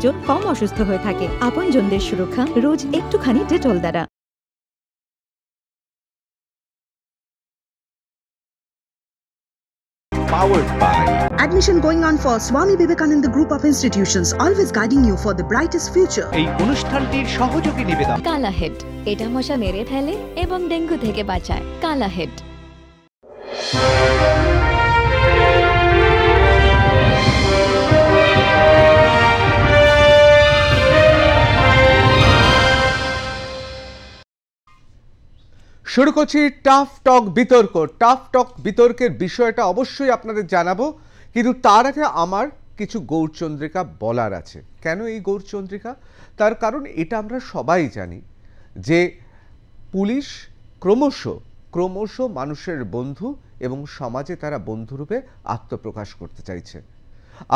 জন কম অসুস্থ হয়ে থাকে। আপনজনদের সুরক্ষা রোজ একটুখানি ডেটল দ্বারা। Powered by Admission going on for Swami Vivekananda Group of Institutions, always guiding you for the brightest future. এই অনুষ্ঠানটির সহযোগী নিবেদন কালাহেড, এটা মশা মেরে ফেলে এবং ডেঙ্গু থেকে বাঁচায়। কালাহেড। শুরু করছি টাফ টক বিতর্ক। টাফ টক বিতর্কের বিষয়টা অবশ্যই আপনাদের জানাবো, কিন্তু তার আগে আমার কিছু গৌরচন্দ্রিকা বলার আছে। কেন এই গৌরচন্দ্রিকা? তার কারণ এটা আমরা সবাই জানি যে পুলিশ ক্রমশ মানুষের বন্ধু এবং সমাজে তারা বন্ধুরূপে আত্মপ্রকাশ করতে চাইছে।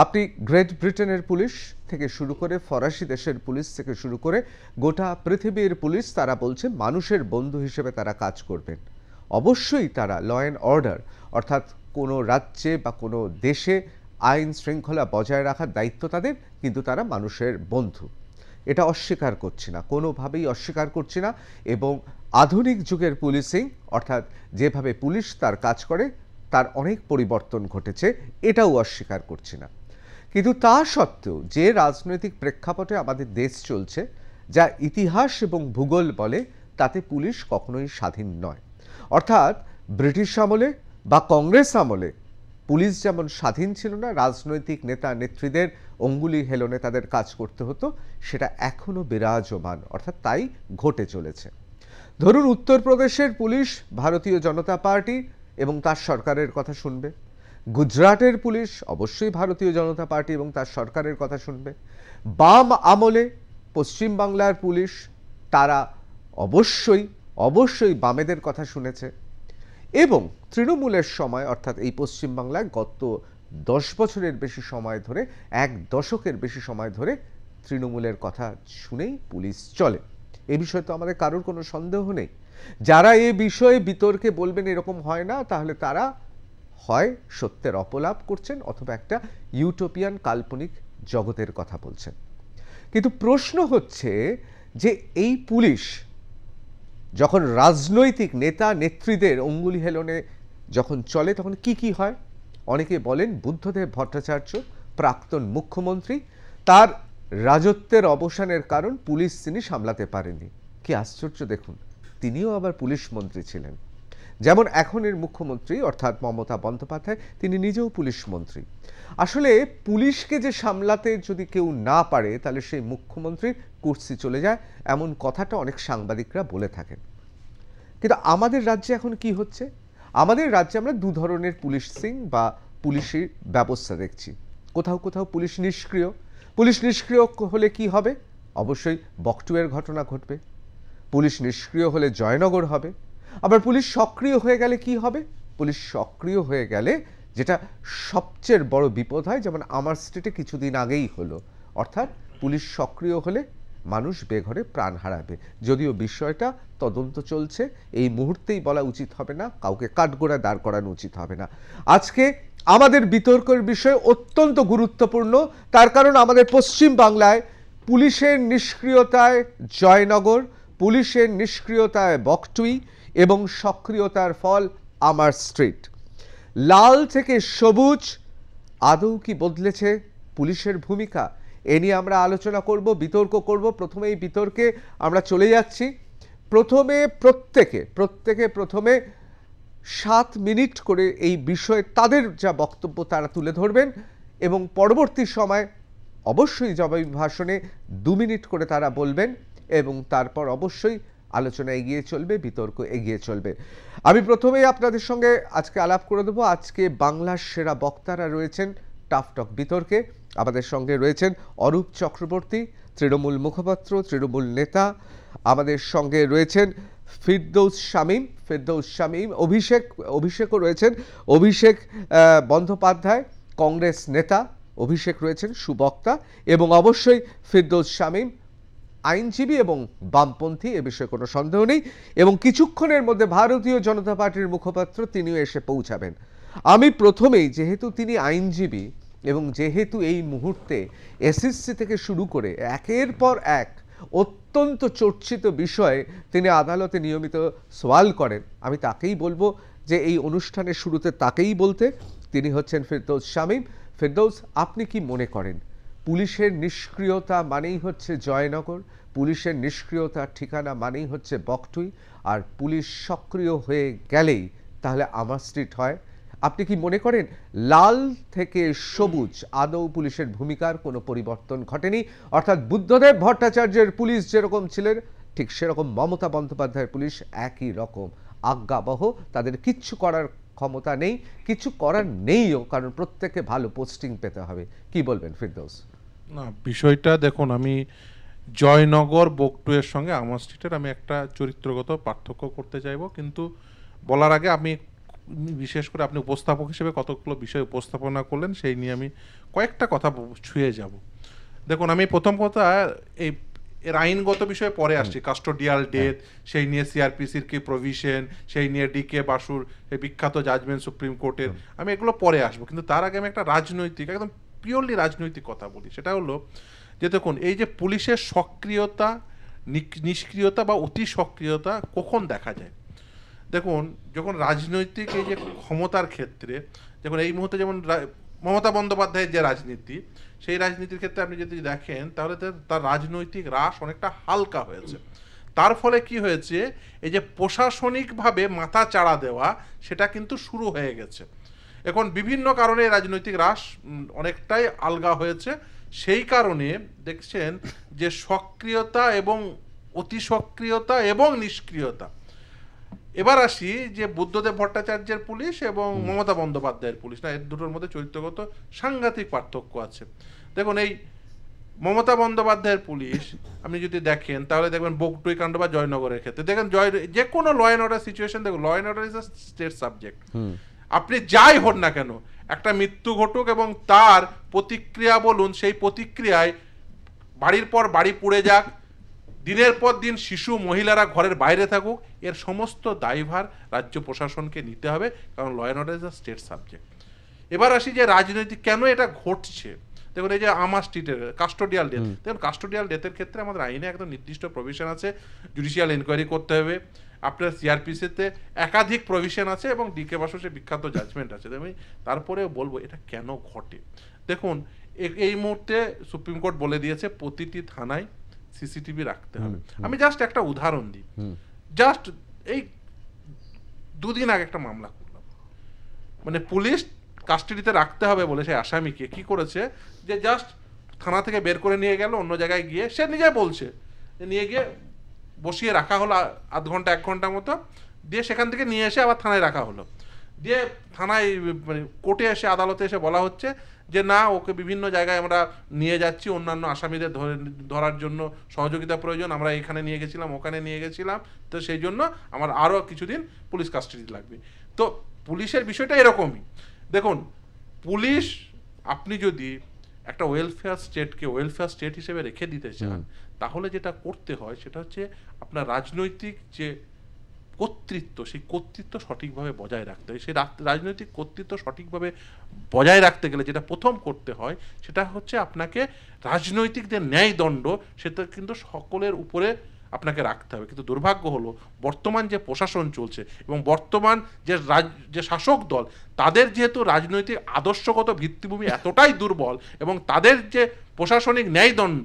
আপনি গ্রেট ব্রিটেনের পুলিশ থেকে শুরু করে ফরাসি দেশের পুলিশ থেকে শুরু করে গোটা পৃথিবীর পুলিশ তারা বলছে মানুষের বন্ধু হিসেবে তারা কাজ করবেন। অবশ্যই তারা ল অ্যান্ড অর্ডার অর্থাৎ কোনো রাজ্যে বা কোনো দেশে আইন শৃঙ্খলা বজায় রাখার দায়িত্ব তাদের, কিন্তু তারা মানুষের বন্ধু। এটা অস্বীকার করছি না, কোনোভাবেই অস্বীকার করছি না। এবং আধুনিক যুগের পুলিশিং অর্থাৎ যেভাবে পুলিশ তার কাজ করে তার অনেক পরিবর্তন ঘটেছে, এটাও অস্বীকার করছি না। কিন্তু তা সত্ত্বেও যে রাজনৈতিক প্রেক্ষাপটে আমাদের দেশ চলছে, যা ইতিহাস এবং ভূগোল বলে, তাতে পুলিশ কখনোই স্বাধীন নয়। অর্থাৎ ব্রিটিশ আমলে বা কংগ্রেস আমলে পুলিশ যেমন স্বাধীন ছিল না, রাজনৈতিক নেতা নেত্রীদের অঙ্গুলি হেলনে তাদের কাজ করতে হতো, সেটা এখনও বিরাজমান, অর্থাৎ তাই ঘটে চলেছে। ধরুন উত্তরপ্রদেশের পুলিশ ভারতীয় জনতা পার্টি এবং তার সরকারের কথা শুনবে। গুজরাটের পুলিশ অবশ্যই ভারতীয় জনতা পার্টি এবং তার সরকারের কথা শুনবে। বাম আমলে পশ্চিমবাংলার পুলিশ তারা অবশ্যই বামেদের কথা শুনেছে। এবং তৃণমূলের সময় অর্থাৎ এই পশ্চিমবাংলায় গত 10 বছরের বেশি সময় ধরে, 1 দশকের বেশি সময় ধরে তৃণমূলের কথা শুনেই পুলিশ চলে। এ বিষয়ে তো আমাদের কারোর কোনো সন্দেহ নেই। যারা এ বিষয়ে বিতর্কে বলবেন এরকম হয় না, তাহলে তারা হয় সত্যের অপলাপ করছেন অথবা একটা ইউটোপিয়ান কাল্পনিক জগতের কথা বলছেন। কিন্তু প্রশ্ন হচ্ছে যে এই পুলিশ যখন রাজনৈতিক নেতা নেত্রীদের অঙ্গুলি হেলনে যখন চলে, তখন কি হয়? অনেকে বলেন বুদ্ধদেব ভট্টাচার্য প্রাক্তন মুখ্যমন্ত্রী, তার রাজত্বের অবসানের কারণ পুলিশ তিনি সামলাতে পারেননি। কি আশ্চর্য দেখুন, তিনিও আবার পুলিশ মন্ত্রী ছিলেন। যেমন এখনের মুখ্যমন্ত্রী অর্থাৎ মমতা বন্দ্যোপাধ্যায়, তিনি নিজেও পুলিশ মন্ত্রী। আসলে পুলিশকে যে সামলাতে যদি কেউ না পারে, তাহলে সেই মুখ্যমন্ত্রীর কুর্সি চলে যায়, এমন কথাটা অনেক সাংবাদিকরা বলে থাকেন। কিন্তু আমাদের রাজ্যে এখন কি হচ্ছে? আমাদের রাজ্যে আমরা দু ধরনের পুলিশিং বা পুলিশি ব্যবস্থা দেখছি। কোথাও পুলিশ নিষ্ক্রিয়। পুলিশ নিষ্ক্রিয় হলে কি হবে? অবশ্যই বকটুয়ের ঘটনা ঘটবে। পুলিশ নিষ্ক্রিয় হলে জয়নগর হবে। আবার পুলিশ সক্রিয় হয়ে গেলে কি হবে? পুলিশ সক্রিয় হয়ে গেলে যেটা সবচেয়ে বড় বিপদ হয়, যেমন আমার স্টেটে কিছুদিন আগেই হলো। অর্থাৎ পুলিশ সক্রিয় হলে মানুষ বেঘরে প্রাণ হারাবে। যদিও বিষয়টা তদন্ত চলছে, এই মুহূর্তেই বলা উচিত হবে না, কাউকে কাঠগড়ায় দাঁড় করানো উচিত হবে না। আজকে আমাদের বিতর্কের বিষয় অত্যন্ত গুরুত্বপূর্ণ, তার কারণ আমাদের পশ্চিম বাংলায় পুলিশের নিষ্ক্রিয়তায় জয়নগর, পুলিশের নিষ্ক্রিয়তায় বকটুই এবং সক্রিয়তার ফল আমার স্ট্রিট। লাল থেকে সবুজ আদৌ কি বদলেছে পুলিশের ভূমিকা? এ নিয়ে আমরা আলোচনা করব, বিতর্ক করব। প্রথমে এই বিতর্কে আমরা চলে যাচ্ছি। প্রথমে 7 মিনিট করে এই বিষয়ে তাদের যা বক্তব্য তারা তুলে ধরবেন এবং পরবর্তী সময় অবশ্যই জবাবি ভাষণে 2 মিনিট করে তারা বলবেন এবং তারপর অবশ্যই আলোচনা এগিয়ে চলবে, বিতর্ক এগিয়ে চলবে। আমি প্রথমেই আপনাদের সঙ্গে আজকে আলাপ করে দেবো। আজকে বাংলার সেরা বক্তারা রয়েছেন টাফ টক বিতর্কে। আমাদের সঙ্গে রয়েছেন অরূপ চক্রবর্তী, তৃণমূল মুখপাত্র, তৃণমূল নেতা। আমাদের সঙ্গে রয়েছেন ফিরদৌস শামীম, অভিষেকও রয়েছেন, অভিষেক বন্দ্যোপাধ্যায় কংগ্রেস নেতা, অভিষেক রয়েছেন সুবক্তা, এবং অবশ্যই ফিরদৌস শামীম আইনজীবী এবং বামপন্থী, এ বিষয়ে কোনো সন্দেহ নেই। এবং কিছুক্ষণের মধ্যে ভারতীয় জনতা পার্টির মুখপাত্র তিনিও এসে পৌঁছাবেন। আমি প্রথমেই, যেহেতু তিনি আইনজীবী, এবং যেহেতু এই মুহূর্তে এসএসসি থেকে শুরু করে একের পর এক অত্যন্ত চর্চিত বিষয়ে তিনি আদালতে নিয়মিত সওয়াল করেন, আমি তাকেই বলবো যে এই অনুষ্ঠানের শুরুতে তাকেই বলতে। তিনি হচ্ছেন ফেরদৌস শামীম। ফেরদৌস, আপনি কি মনে করেন পুলিশের নিষ্ক্রিয়তা মানেই হচ্ছে জয়নগর, পুলিশের নিষ্ক্রিয়তার ঠিকানা মানেই হচ্ছে বকটুই, আর পুলিশ সক্রিয় হয়ে গেলেই তাহলে আমার স্ট্রিট হয়? আপনি কি মনে করেন লাল থেকে সবুজ আদৌ পুলিশের ভূমিকার কোনো পরিবর্তন ঘটেনি? অর্থাৎ বুদ্ধদেব ভট্টাচার্যের পুলিশ যেরকম ছিলেন ঠিক সেরকম মমতা বন্দ্যোপাধ্যায়ের পুলিশ একই রকম আজ্ঞাবহ, তাদের কিচ্ছু করার ক্ষমতা নেই, কিছু করার নেইও, কারণ প্রত্যেকে ভালো পোস্টিং পেতে হবে। কি বলবেন ফেরদৌস? না, বিষয়টা দেখুন, আমি জয়নগর বকটুয়ের সঙ্গে আমার স্ট্রিটের আমি একটা চরিত্রগত পার্থক্য করতে চাইব, কিন্তু বলার আগে আমি বিশেষ করে আপনি উপস্থাপক হিসেবে কতগুলো বিষয় উপস্থাপনা করলেন সেই নিয়ে আমি কয়েকটা কথা ছুঁয়ে যাব। দেখুন, আমি প্রথম কথা এই এর আইনগত বিষয়ে পরে আসছি, কাস্টোডিয়াল ডেথ, সেই নিয়ে সিআরপিসির কি প্রভিশন, সেই নিয়ে ডিকে বাসুর এই বিখ্যাত জাজমেন্ট সুপ্রিম কোর্টের, আমি এগুলো পরে আসবো। কিন্তু তার আগে আমি একটা রাজনৈতিক, একদম পিওরলি রাজনৈতিক কথা বলি। সেটা হলো যে দেখুন, এই যে পুলিশের সক্রিয়তা, নিষ্ক্রিয়তা বা অতি সক্রিয়তা কখন দেখা যায়? দেখুন, যখন রাজনৈতিক এই যে ক্ষমতার ক্ষেত্রে, যখন এই মুহূর্তে যেমন মমতা বন্দ্যোপাধ্যায়ের যে রাজনীতি, সেই রাজনীতির ক্ষেত্রে আপনি যদি দেখেন তাহলে তার রাজনৈতিক রাশ অনেকটা হালকা হয়েছে। তার ফলে কি হয়েছে, এই যে প্রশাসনিকভাবে মাথা চাড়া দেওয়া সেটা কিন্তু শুরু হয়ে গেছে। এখন বিভিন্ন কারণে রাজনৈতিক রাশ অনেকটাই আলগা হয়েছে। সেই কারণে দেখছেন যে সক্রিয়তা এবং অতি সক্রিয়তা এবং নিষ্ক্রিয়তা। এবার আসি যে বুদ্ধদেব ভট্টাচার্যের পুলিশ এবং মমতা বন্দ্যোপাধ্যায়ের পুলিশ, না, এর দুটোর মধ্যে চরিত্রগত সাংঘাতিক পার্থক্য আছে। দেখুন, এই মমতা বন্দ্যোপাধ্যায়ের পুলিশ আপনি যদি দেখেন তাহলে দেখবেন বকটুই কাণ্ড বা জয়নগরের ক্ষেত্রে দেখেন, যে কোনো ল অ্যান্ড অর্ডার সিচুয়েশন, দেখুন law and order is a state subject. আপনি যাই হন না কেন, একটা মৃত্যু ঘটুক এবং তার প্রতিক্রিয়া বলুন, সেই প্রতিক্রিয়ায় বাড়ির পর বাড়ি পুড়ে যাক, দিনের পর দিন শিশু মহিলারা ঘরের বাইরে থাকুক, এর সমস্ত দায়ভার রাজ্য প্রশাসনকে নিতে হবে, কারণ law and order is a state subject. এবার আসি যে রাজনৈতিক কেন এটা ঘটছে। দেখুন, এই যে আমার স্ট্রিটের কাস্টোডিয়াল ডেথ, দেখুন কাস্টোডিয়াল ডেথের ক্ষেত্রে আমাদের আইনে একদম নির্দিষ্ট প্রভিশন আছে, জুডিশিয়াল এনকোয়ারি করতে হবে। আপনার সিআরপিসিতে একাধিক প্রভিশন আছে এবং ডিকে বাসু সে বিখ্যাত জাজমেন্ট আছে। আমি তারপরেও বলবো এটা কেন ঘটে। দেখুন, এই মুহূর্তে সুপ্রিম কোর্ট বলে দিয়েছে প্রতিটি থানায় সিসিটিভি রাখতে হবে। আমি জাস্ট একটা উদাহরণ দিই, জাস্ট এই দুদিন আগে একটা মামলা করলাম, মানে পুলিশ কাস্টাডিতে রাখতে হবে বলে সেই আসামিকে কি করেছে, যে জাস্ট থানা থেকে বের করে নিয়ে গেল, অন্য জায়গায় গিয়ে সে নিজে বলছে নিয়ে গিয়ে বসিয়ে রাখা হলো আধ ঘন্টা 1 ঘন্টার মতো, দিয়ে সেখান থেকে নিয়ে এসে আবার থানায় রাখা হলো। দিয়ে থানায় মানে কোর্টে এসে আদালতে এসে বলা হচ্ছে যে না, ওকে বিভিন্ন জায়গায় আমরা নিয়ে যাচ্ছি, অন্যান্য আসামিদের ধরার জন্য সহযোগিতা প্রয়োজন, আমরা এখানে নিয়ে গেছিলাম, ওখানে নিয়ে গেছিলাম, তো সেই জন্য আমার আরও কিছুদিন পুলিশ কাস্টাডি লাগবে। তো পুলিশের বিষয়টা এরকমই। দেখুন, পুলিশ আপনি যদি একটা ওয়েলফেয়ার স্টেট হিসেবে রেখে দিতে চান, তাহলে যেটা করতে হয় সেটা হচ্ছে আপনার রাজনৈতিক যে কর্তৃত্ব, সেই কর্তৃত্ব সঠিকভাবে বজায় রাখতে হয়। সেই রাজনৈতিক কর্তৃত্ব সঠিকভাবে বজায় রাখতে গেলে যেটা প্রথম করতে হয় সেটা হচ্ছে আপনাকে রাজনৈতিক যে ন্যায়দণ্ড সেটা কিন্তু সকলের উপরে আপনাকে রাখতে হবে। কিন্তু দুর্ভাগ্য হলো বর্তমান যে প্রশাসন চলছে এবং বর্তমান যে শাসক দল, তাদের যেহেতু রাজনৈতিক আদর্শগত ভিত্তিভূমি এতটাই দুর্বল এবং তাদের যে প্রশাসনিক ন্যায়দণ্ড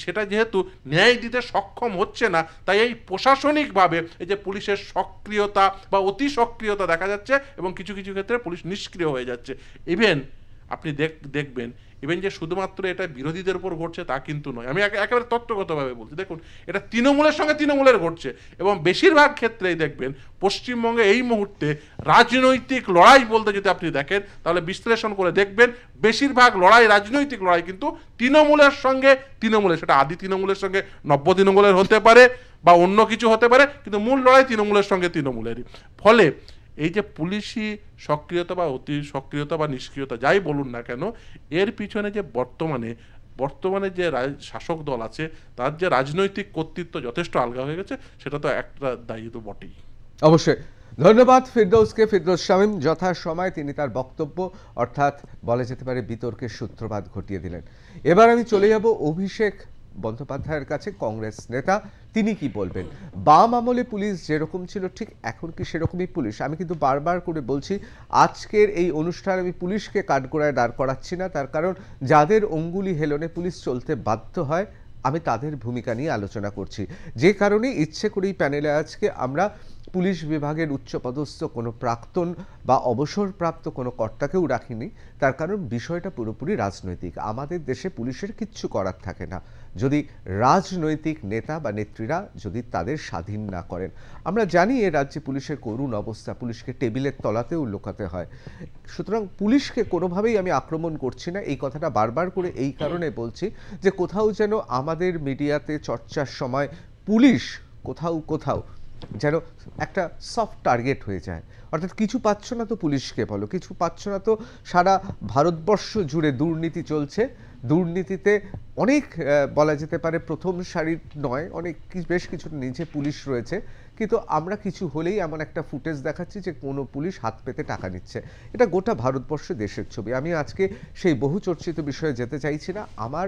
সেটা যেহেতু ন্যায় দিতে সক্ষম হচ্ছে না, তাই এই প্রশাসনিকভাবে এই যে পুলিশের সক্রিয়তা বা অতি সক্রিয়তা দেখা যাচ্ছে এবং কিছু কিছু ক্ষেত্রে পুলিশ নিষ্ক্রিয় হয়ে যাচ্ছে। ইভেন আপনি দেখবেন ইভেন যে শুধুমাত্র এটা বিরোধীদের উপর ঘটছে তা কিন্তু নয়, আমি একেবারে তত্ত্বগতভাবে বলছি। দেখুন, এটা তৃণমূলের সঙ্গে তৃণমূলের ঘটছে এবং বেশিরভাগ ক্ষেত্রেই দেখবেন পশ্চিমবঙ্গে এই মুহূর্তে রাজনৈতিক লড়াই বলতে যদি আপনি দেখেন তাহলে বিশ্লেষণ করে দেখবেন বেশিরভাগ রাজনৈতিক লড়াই কিন্তু তৃণমূলের সঙ্গে তৃণমূলের, সেটা আদি তৃণমূলের সঙ্গে নব্য তৃণমূলের হতে পারে বা অন্য কিছু হতে পারে, কিন্তু মূল লড়াই তৃণমূলের সঙ্গে তৃণমূলেরই। ফলে এই যে পুলিশি সক্রিয়তা বা অতি সক্রিয়তা বা নিষ্ক্রিয়তা যাই বলুন না কেন, এর পিছনে যে বর্তমানে যে শাসক দল আছে তার যে রাজনৈতিক কর্তৃত্ব যথেষ্ট আলগা হয়ে গেছে, সেটা তো একটা দায়ী তো বটেই। অবশ্যই ধন্যবাদ ফিরদৌসকে। ফিরদৌস শামীম যথাসময়ে তিনি তার বক্তব্য অর্থাৎ বলা যেতে পারে বিতর্কের সূত্রপাত ঘটিয়ে দিলেন। এবার আমি চলে যাব অভিষেক বন্দ্যোপাধ্যায়ের কাছে, কংগ্রেস নেতা। তিনি কি বলবেন? বাম আমলে পুলিশ যেরকম ছিল ঠিক এখন কি সেরকমই পুলিশ? আমি কিন্তু বারবার করে বলছি, আজকের এই অনুষ্ঠান আমি পুলিশকে কাঠগড়ায় দাঁড় করাচ্ছি না, তার কারণ যাদের অঙ্গুলি হেলনে পুলিশ চলতে বাধ্য হয় আমি তাদের ভূমিকা নিয়ে আলোচনা করছি। যে কারণে ইচ্ছে করেই প্যানেলে আজকে আমরা পুলিশ বিভাগের উচ্চপদস্থ কোনো প্রাক্তন বা অবসরপ্রাপ্ত কোনো কর্তাকেও রাখিনি, তার কারণ বিষয়টা পুরোপুরি রাজনৈতিক। আমাদের দেশে পুলিশের কিচ্ছু করার থাকে না যদি রাজনৈতিক নেতা বা নেত্রীরা যদি তাদের স্বাধীন না করেন। আমরা জানি এ রাজ্যে পুলিশের করুণ অবস্থা, পুলিশকে টেবিলের তলাতেও লুকাতে হয়। সুতরাং পুলিশকে কোনোভাবেই আমি আক্রমণ করছি না, এই কথাটা বারবার করে এই কারণে বলছি যে কোথাও যেন আমাদের মিডিয়াতে চর্চার সময় পুলিশ কোথাও কোথাও যেন একটা সফট টার্গেট হয়ে যায়। অর্থাৎ কিছু পাচ্ছ না তো পুলিশকে বলো, কিছু পাচ্ছ না তো সারা ভারতবর্ষ জুড়ে দুর্নীতি চলছে, দুর্নীতিতে অনেক বলা যেতে পারে প্রথম সারির নয়, অনেক বেশ কিছু নিচে পুলিশ রয়েছে, কিন্তু আমরা কিছু হলেই এমন একটা ফুটেজ দেখাচ্ছি যে কোনো পুলিশ হাত পেতে টাকা নিচ্ছে। এটা গোটা ভারতবর্ষ দেশের ছবি। আমি আজকে সেই বহু চর্চিত বিষয়ে যেতে চাইছি না। আমার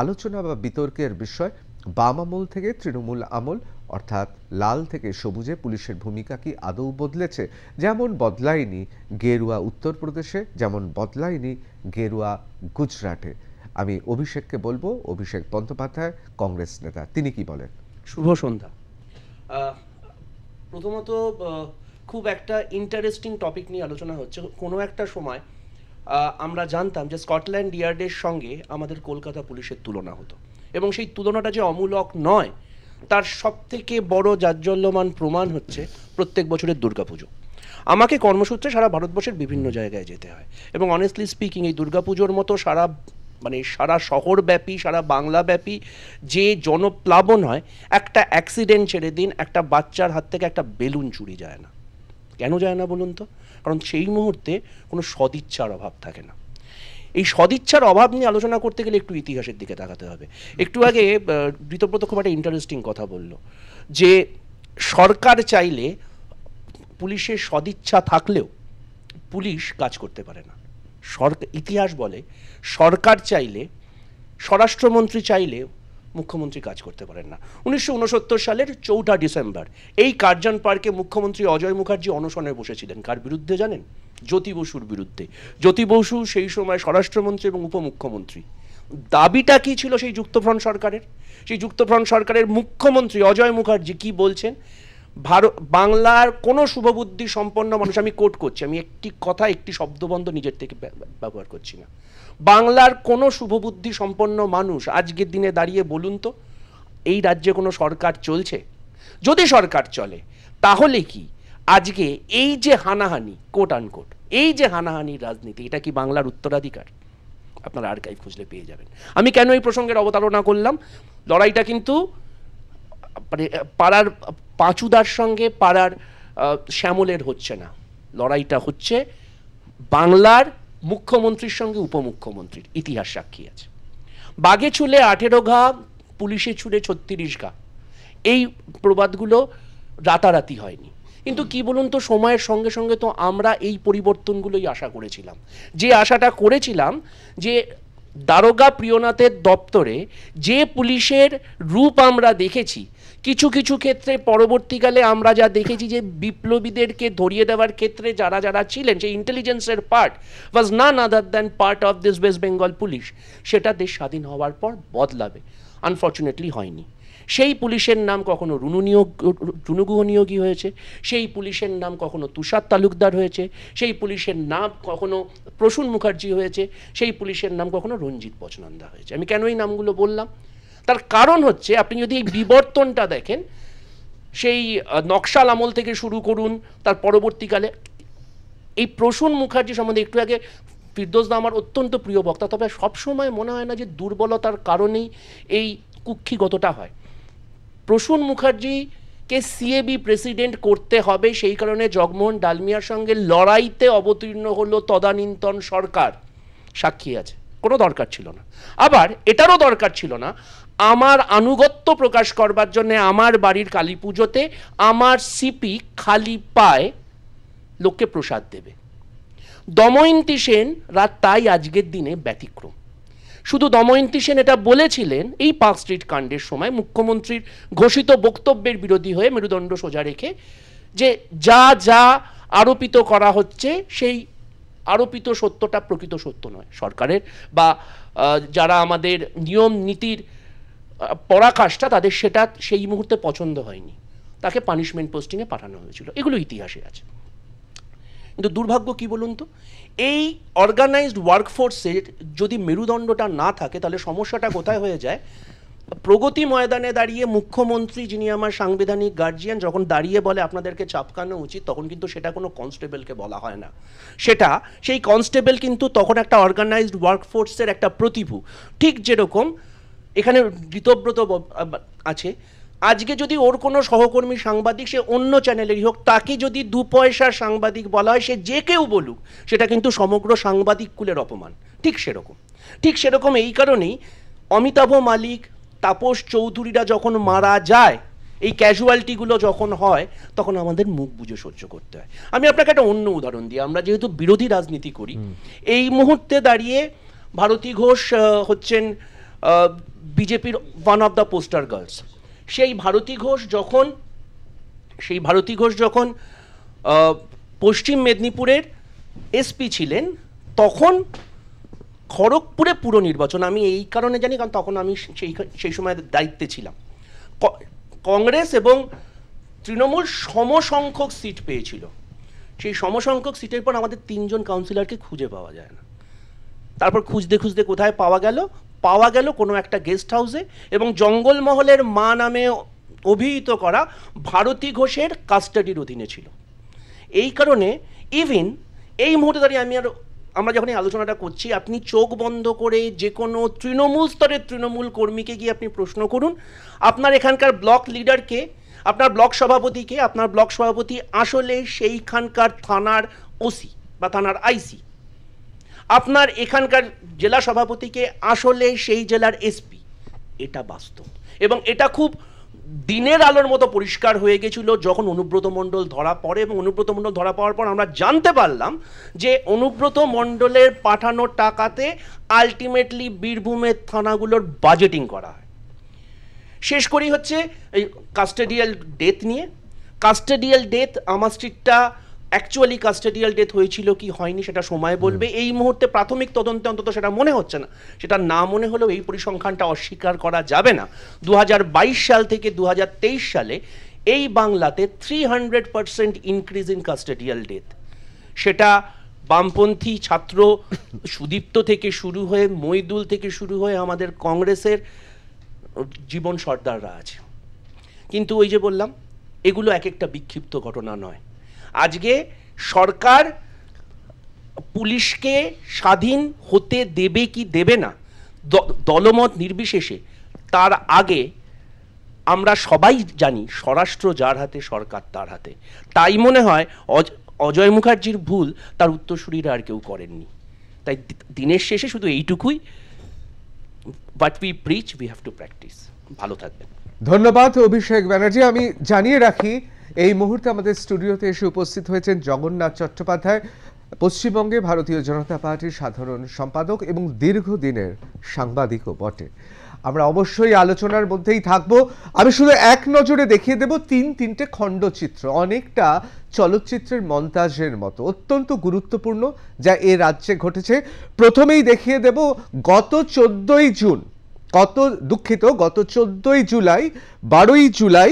আলোচনা বা বিতর্কের বিষয় বাম আমল থেকে তৃণমূল আমল, অর্থাৎ লাল থেকে সবুজে পুলিশের ভূমিকা কি আদৌ বদলেছে? যেমন বদলায়নি গেরুয়া উত্তরপ্রদেশে, যেমন বদলায়নি গেরুয়া গুজরাটে। আমি অভিষেককে বলবো, অভিষেক বন্দ্যোপাধ্যায় কংগ্রেস নেতা, তিনি কি বলেন? শুভ সন্ধ্যা। প্রথমত খুব একটা ইন্টারেস্টিং টপিক নিয়ে আলোচনা হচ্ছে। কোনো একটা সময় আমরা জানতাম যে স্কটল্যান্ড ইয়ার্ডের সঙ্গে আমাদের কলকাতা পুলিশের তুলনা হতো, এবং সেই তুলনাটা যে অমূলক নয় তার সবথেকে বড় জাজ্বল্যমান প্রমাণ হচ্ছে প্রত্যেক বছরের দুর্গাপুজো। আমাকে কর্মসূত্রে সারা ভারতবর্ষের বিভিন্ন জায়গায় যেতে হয়, এবং অনেস্টলি স্পিকিং এই দুর্গাপুজোর মতো সারা শহরব্যাপী, সারা বাংলাব্যাপী যে জনপ্লাবন হয়, একটা অ্যাক্সিডেন্ট ছেড়ে দিন, একটা বাচ্চার হাত থেকে একটা বেলুন চুরি যায় না। কেন যায় না বলুন তো? কারণ সেই মুহূর্তে কোনো সদিচ্ছার অভাব থাকে না। এই সদিচ্ছার অভাব নিয়ে আলোচনা করতে গেলে একটু ইতিহাসের দিকে তাকাতে হবে। একটু আগে ঋতব্রত খুব একটা ইন্টারেস্টিং কথা বলল যে সরকার চাইলে, পুলিশের সদিচ্ছা থাকলেও পুলিশ কাজ করতে পারে না। ইতিহাস বলে সরকার চাইলে, স্বরাষ্ট্রমন্ত্রী চাইলে মুখ্যমন্ত্রী কাজ করতে পারেন না। 1969 সালের 4 ডিসেম্বর এই কার্জন পার্কে মুখ্যমন্ত্রী অজয় মুখার্জি অনশনে বসেছিলেন। কার বিরুদ্ধে জানেন? জ্যোতি বসুর বিরুদ্ধে। জ্যোতি বসু সেই সময় স্বরাষ্ট্রমন্ত্রী এবং উপমুখ্যমন্ত্রী। দাবিটা কি ছিল সেই যুক্তফ্রন্ট সরকারের? সেই যুক্তফ্রন্ট সরকারের মুখ্যমন্ত্রী অজয় মুখার্জি কি বলছেন? বাংলার কোনো শুভবুদ্ধি সম্পন্ন মানুষ, আমি কোট করছি, আমি একটি কথা একটি শব্দবন্ধ নিজের থেকে ব্যবহার করছি না, বাংলার কোনো শুভবুদ্ধি সম্পন্ন মানুষ আজকের দিনে দাঁড়িয়ে বলুন তো, এই রাজ্যে কোনো সরকার চলছে? যদি সরকার চলে তাহলে কি আজকে এই যে হানাহানি, কোট আনকোট, এই যে হানাহানির রাজনীতি, এটা কি বাংলার উত্তরাধিকার? আপনারা আর্কাইভ খুঁজলে পেয়ে যাবেন। আমি কেন এই প্রসঙ্গের অবতারণা করলাম? লড়াইটা কিন্তু মানে পাড়ার পাঁচুদার সঙ্গে পাড়ার শ্যামলের হচ্ছে না, লড়াইটা হচ্ছে বাংলার মুখ্যমন্ত্রীর সঙ্গে উপমুখ্যমন্ত্রীর। ইতিহাস সাক্ষী আছে। বাঘে ছুলে 18 ঘা, পুলিশে ছুলে 36 ঘা, এই প্রবাদগুলো রাতারাতি হয়নি। কিন্তু কি বলুন তো, সময়ের সঙ্গে সঙ্গে তো আমরা এই পরিবর্তনগুলোই আশা করেছিলাম। যে আশাটা করেছিলাম যে দারোগা প্রিয়নাথের দপ্তরে যে পুলিশের রূপ আমরা দেখেছি, কিছু কিছু ক্ষেত্রে পরবর্তীকালে আমরা যা দেখেছি যে বিপ্লবীদেরকে ধরিয়ে দেওয়ার ক্ষেত্রে যারা যারা ছিলেন, সেই ইন্টেলিজেন্সের part was none other than part of this West Bengal police, সেটা দেশ স্বাধীন হওয়ার পর বদলাবে। আনফর্চুনেটলি হয়নি। সেই পুলিশের নাম কখনো রুনু গুহ নিয়োগী হয়েছে, সেই পুলিশের নাম কখনো তুষার তালুকদার হয়েছে, সেই পুলিশের নাম কখনো প্রসূন মুখার্জি হয়েছে, সেই পুলিশের নাম কখনো রঞ্জিত বচনন্দা হয়েছে। আমি কেন এই নামগুলো বললাম? তার কারণ হচ্ছে, আপনি যদি এই বিবর্তনটা দেখেন, সেই নকশাল আমল থেকে শুরু করুন, তার পরবর্তীকালে এই প্রসূন মুখার্জি সম্বন্ধে একটু আগে ফিরদৌসদা আমার অত্যন্ত প্রিয় বক্তা, তবে সবসময় মনে হয় না যে দুর্বলতার কারণেই এই কুক্ষিগতটা হয়। প্রসূন মুখার্জিকে সিএবি প্রেসিডেন্ট করতে হবে, সেই কারণে জগমোহন ডালমিয়ার সঙ্গে লড়াইতে অবতীর্ণ হলো তদানীন্তন সরকার, সাক্ষী আছে। কোনো দরকার ছিল না। আবার এটারও দরকার ছিল না আমার আনুগত্য প্রকাশ করবার জন্য আমার বাড়ির কালী পুজোতে আমার সিপি খালি পায়ে লোককে প্রসাদ দেবে। দময়ন্তী সেন তাই আজকের দিনে ব্যতিক্রম। শুধু দময়ন্তী সেন এটা বলেছিলেন এই পার্ক স্ট্রিট কাণ্ডের সময় মুখ্যমন্ত্রীর ঘোষিত বক্তব্যের বিরোধী হয়ে মেরুদণ্ড সোজা রেখে, যে যা যা আরোপিত করা হচ্ছে সেই আরোপিত সত্যটা প্রকৃত সত্য নয়। সরকারের বা যারা আমাদের নিয়ম নীতির পরাকাষ্ঠা তাদের সেটা সেই মুহূর্তে পছন্দ হয়নি, তাকে পানিশমেন্ট পোস্টিংয়ে পাঠানো হয়েছিল। এগুলো ইতিহাসে আছে। কিন্তু দুর্ভাগ্য কি বলুন তো, এই অর্গানাইজড ওয়ার্কফোর্সের যদি মেরুদণ্ডটা না থাকে তাহলে সমস্যাটা কোথায় হয়ে যায়? প্রগতি ময়দানে দাঁড়িয়ে মুখ্যমন্ত্রী, যিনি আমার সাংবিধানিক গার্জিয়ান, যখন দাঁড়িয়ে বলে আপনাদেরকে চাপকানো উচিত, তখন কিন্তু সেটা কোনো কনস্টেবলকে বলা হয় না। সেই কনস্টেবল কিন্তু তখন একটা অর্গানাইজড ওয়ার্কফোর্সের একটা প্রতিভূ। ঠিক যেরকম এখানে ঋতব্রত আছে, আজকে যদি ওর কোনো সহকর্মী সাংবাদিক, সে অন্য চ্যানেলেরই হোক, তাকে যদি 2 পয়সার সাংবাদিক বলা হয়, সে যে কেউ বলুক, সেটা কিন্তু সমগ্র সাংবাদিক কুলের অপমান। ঠিক সেরকম এই কারণেই অমিতাভ মালিক, তাপস চৌধুরীরা যখন মারা যায়, এই ক্যাজুয়ালিটিগুলো যখন হয়, তখন আমাদের মুখ বুজে সহ্য করতে হয়। আমি আপনাকে একটা অন্য উদাহরণ দিই। আমরা যেহেতু বিরোধী রাজনীতি করি, এই মুহূর্তে দাঁড়িয়ে ভারতী ঘোষ হচ্ছেন বিজেপির one of the poster girls. সেই ভারতী ঘোষ যখন পশ্চিম মেদিনীপুরের এসপি ছিলেন, তখন খড়গপুরে পুর নির্বাচন, আমি এই কারণে জানি কারণ তখন আমি সেই সময় দায়িত্বে ছিলাম, কংগ্রেস এবং তৃণমূল সমসংখ্যক সিট পেয়েছিল। সেই সমসংখ্যক সিটের পর আমাদের 3 জন কাউন্সিলরকে খুঁজে পাওয়া যায় না। তারপর খুঁজতে কোথায় পাওয়া গেল কোনো একটা গেস্ট হাউসে, এবং জঙ্গলমহলের মা নামে অভিহিত করা ভারতী ঘোষের কাস্টাডির অধীনে ছিল। এই কারণে ইভিন এই মুহূর্তে দাঁড়িয়ে আমরা যখন এই আলোচনাটা করছি, আপনি চোখ বন্ধ করে যে কোনো তৃণমূল স্তরের তৃণমূল কর্মীকে গিয়ে আপনি প্রশ্ন করুন, আপনার এখানকার ব্লক লিডারকে, আপনার ব্লক সভাপতিকে, আপনার ব্লক সভাপতি আসলে সেইখানকার থানার ওসি বা থানার আইসি, আপনার এখানকার জেলা সভাপতিকে আসলে সেই জেলার এসপি। এটা বাস্তব, এবং এটা খুব দিনের আলোর মতো পরিষ্কার হয়ে গেছিল যখন অনুব্রত মণ্ডল ধরা পড়ে। এবং অনুব্রত মণ্ডল ধরা পড়ার পর আমরা জানতে পারলাম যে অনুব্রত মণ্ডলের পাঠানো টাকাতে আলটিমেটলি বীরভূমের থানাগুলোর বাজেটিং করা হয়। শেষ করি হচ্ছে এই কাস্টেডিয়াল ডেথ নিয়ে। কাস্টেডিয়াল ডেথ, আমার স্ট্রিটটা অ্যাকচুয়ালি কাস্টেডিয়াল ডেথ হয়েছিল কি হয়নি সেটা সময় বলবে। এই মুহূর্তে প্রাথমিক তদন্তে অন্তত সেটা মনে হচ্ছে না। সেটা না মনে হলেও এই পরিসংখ্যানটা অস্বীকার করা যাবে না। 2022 সাল থেকে 2023 সালে এই বাংলাতে 300% ইনক্রিজ ইন কাস্টেডিয়াল ডেথ। সেটা বামপন্থী ছাত্র সুদীপ্ত থেকে শুরু হয়ে, মইদুল থেকে শুরু হয়ে আমাদের কংগ্রেসের জীবন সর্দাররা আছে। কিন্তু ওই যে বললাম, এগুলো এক একটা বিক্ষিপ্ত ঘটনা নয়। আজকে সরকার পুলিশকে স্বাধীন হতে দেবে কি দেবে না, দলমত নির্বিশেষে, তার আগে আমরা সবাই জানি স্বরাষ্ট্র যার হাতে, সরকার তার হাতে। তাই মনে হয় অজয় মুখার্জির ভুল তার উত্তরসূরিরা আর কেউ করেননি। তাই দিনের শেষে শুধু এইটুকুই, but we preach, we have to practice. ভালো থাকবেন। ধন্যবাদ অভিষেক ব্যানার্জি। আমি জানিয়ে রাখি, এই মুহূর্তে আমাদের স্টুডিওতে এসে উপস্থিত হয়েছেন জগন্নাথ চট্টোপাধ্যায়, পশ্চিমবঙ্গে ভারতীয় জনতা পার্টির সাধারণ সম্পাদক এবং দীর্ঘদিনের সাংবাদিকও বটে। আমরা অবশ্যই আলোচনার মধ্যেই থাকব। আমি শুধু এক নজরে দেখিয়ে দেব 3-3টে খণ্ডচিত্র, অনেকটা চলচ্চিত্রের মন্তাজের মতো, অত্যন্ত গুরুত্বপূর্ণ যা এ রাজ্যে ঘটেছে। প্রথমেই দেখিয়ে দেব গত 14ই জুলাই 12ই জুলাই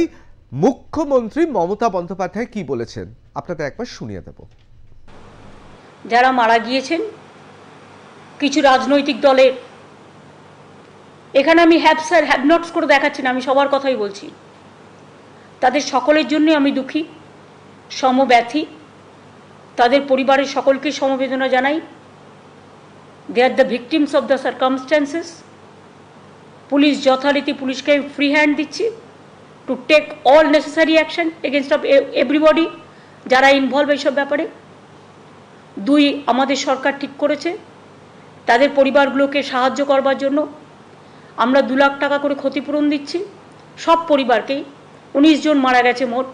মুখ্যমন্ত্রী মমতা বন্দ্যোপাধ্যায় কি বলেছেন আপনাদের একবার শুনিয়ে দেব। যারা মারা গিয়েছেন কিছু রাজনৈতিক দলের, এখানে আমি হ্যাভ স্যার হ্যাভ নটস করে দেখাচ্ছি না, আমি সবার কথাই বলছি, তাদের সকলের জন্য আমি দুঃখী, সমব্যথী, তাদের পরিবারের সকলকে সমবেদনা জানাই। They are the victims of the circumstances. Police যথারীতি পুলিশকে ফ্রি হ্যান্ড দিচ্ছি to take all necessary action against of everybody যারা ইনভলভ এইসব ব্যাপারে। 2, আমাদের সরকার ঠিক করেছে তাদের পরিবারগুলোকে সাহায্য করবার জন্য আমরা 2 লাখ টাকা করে ক্ষতিপূরণ দিচ্ছি সব পরিবারকেই। 19 জন মারা গেছে মোট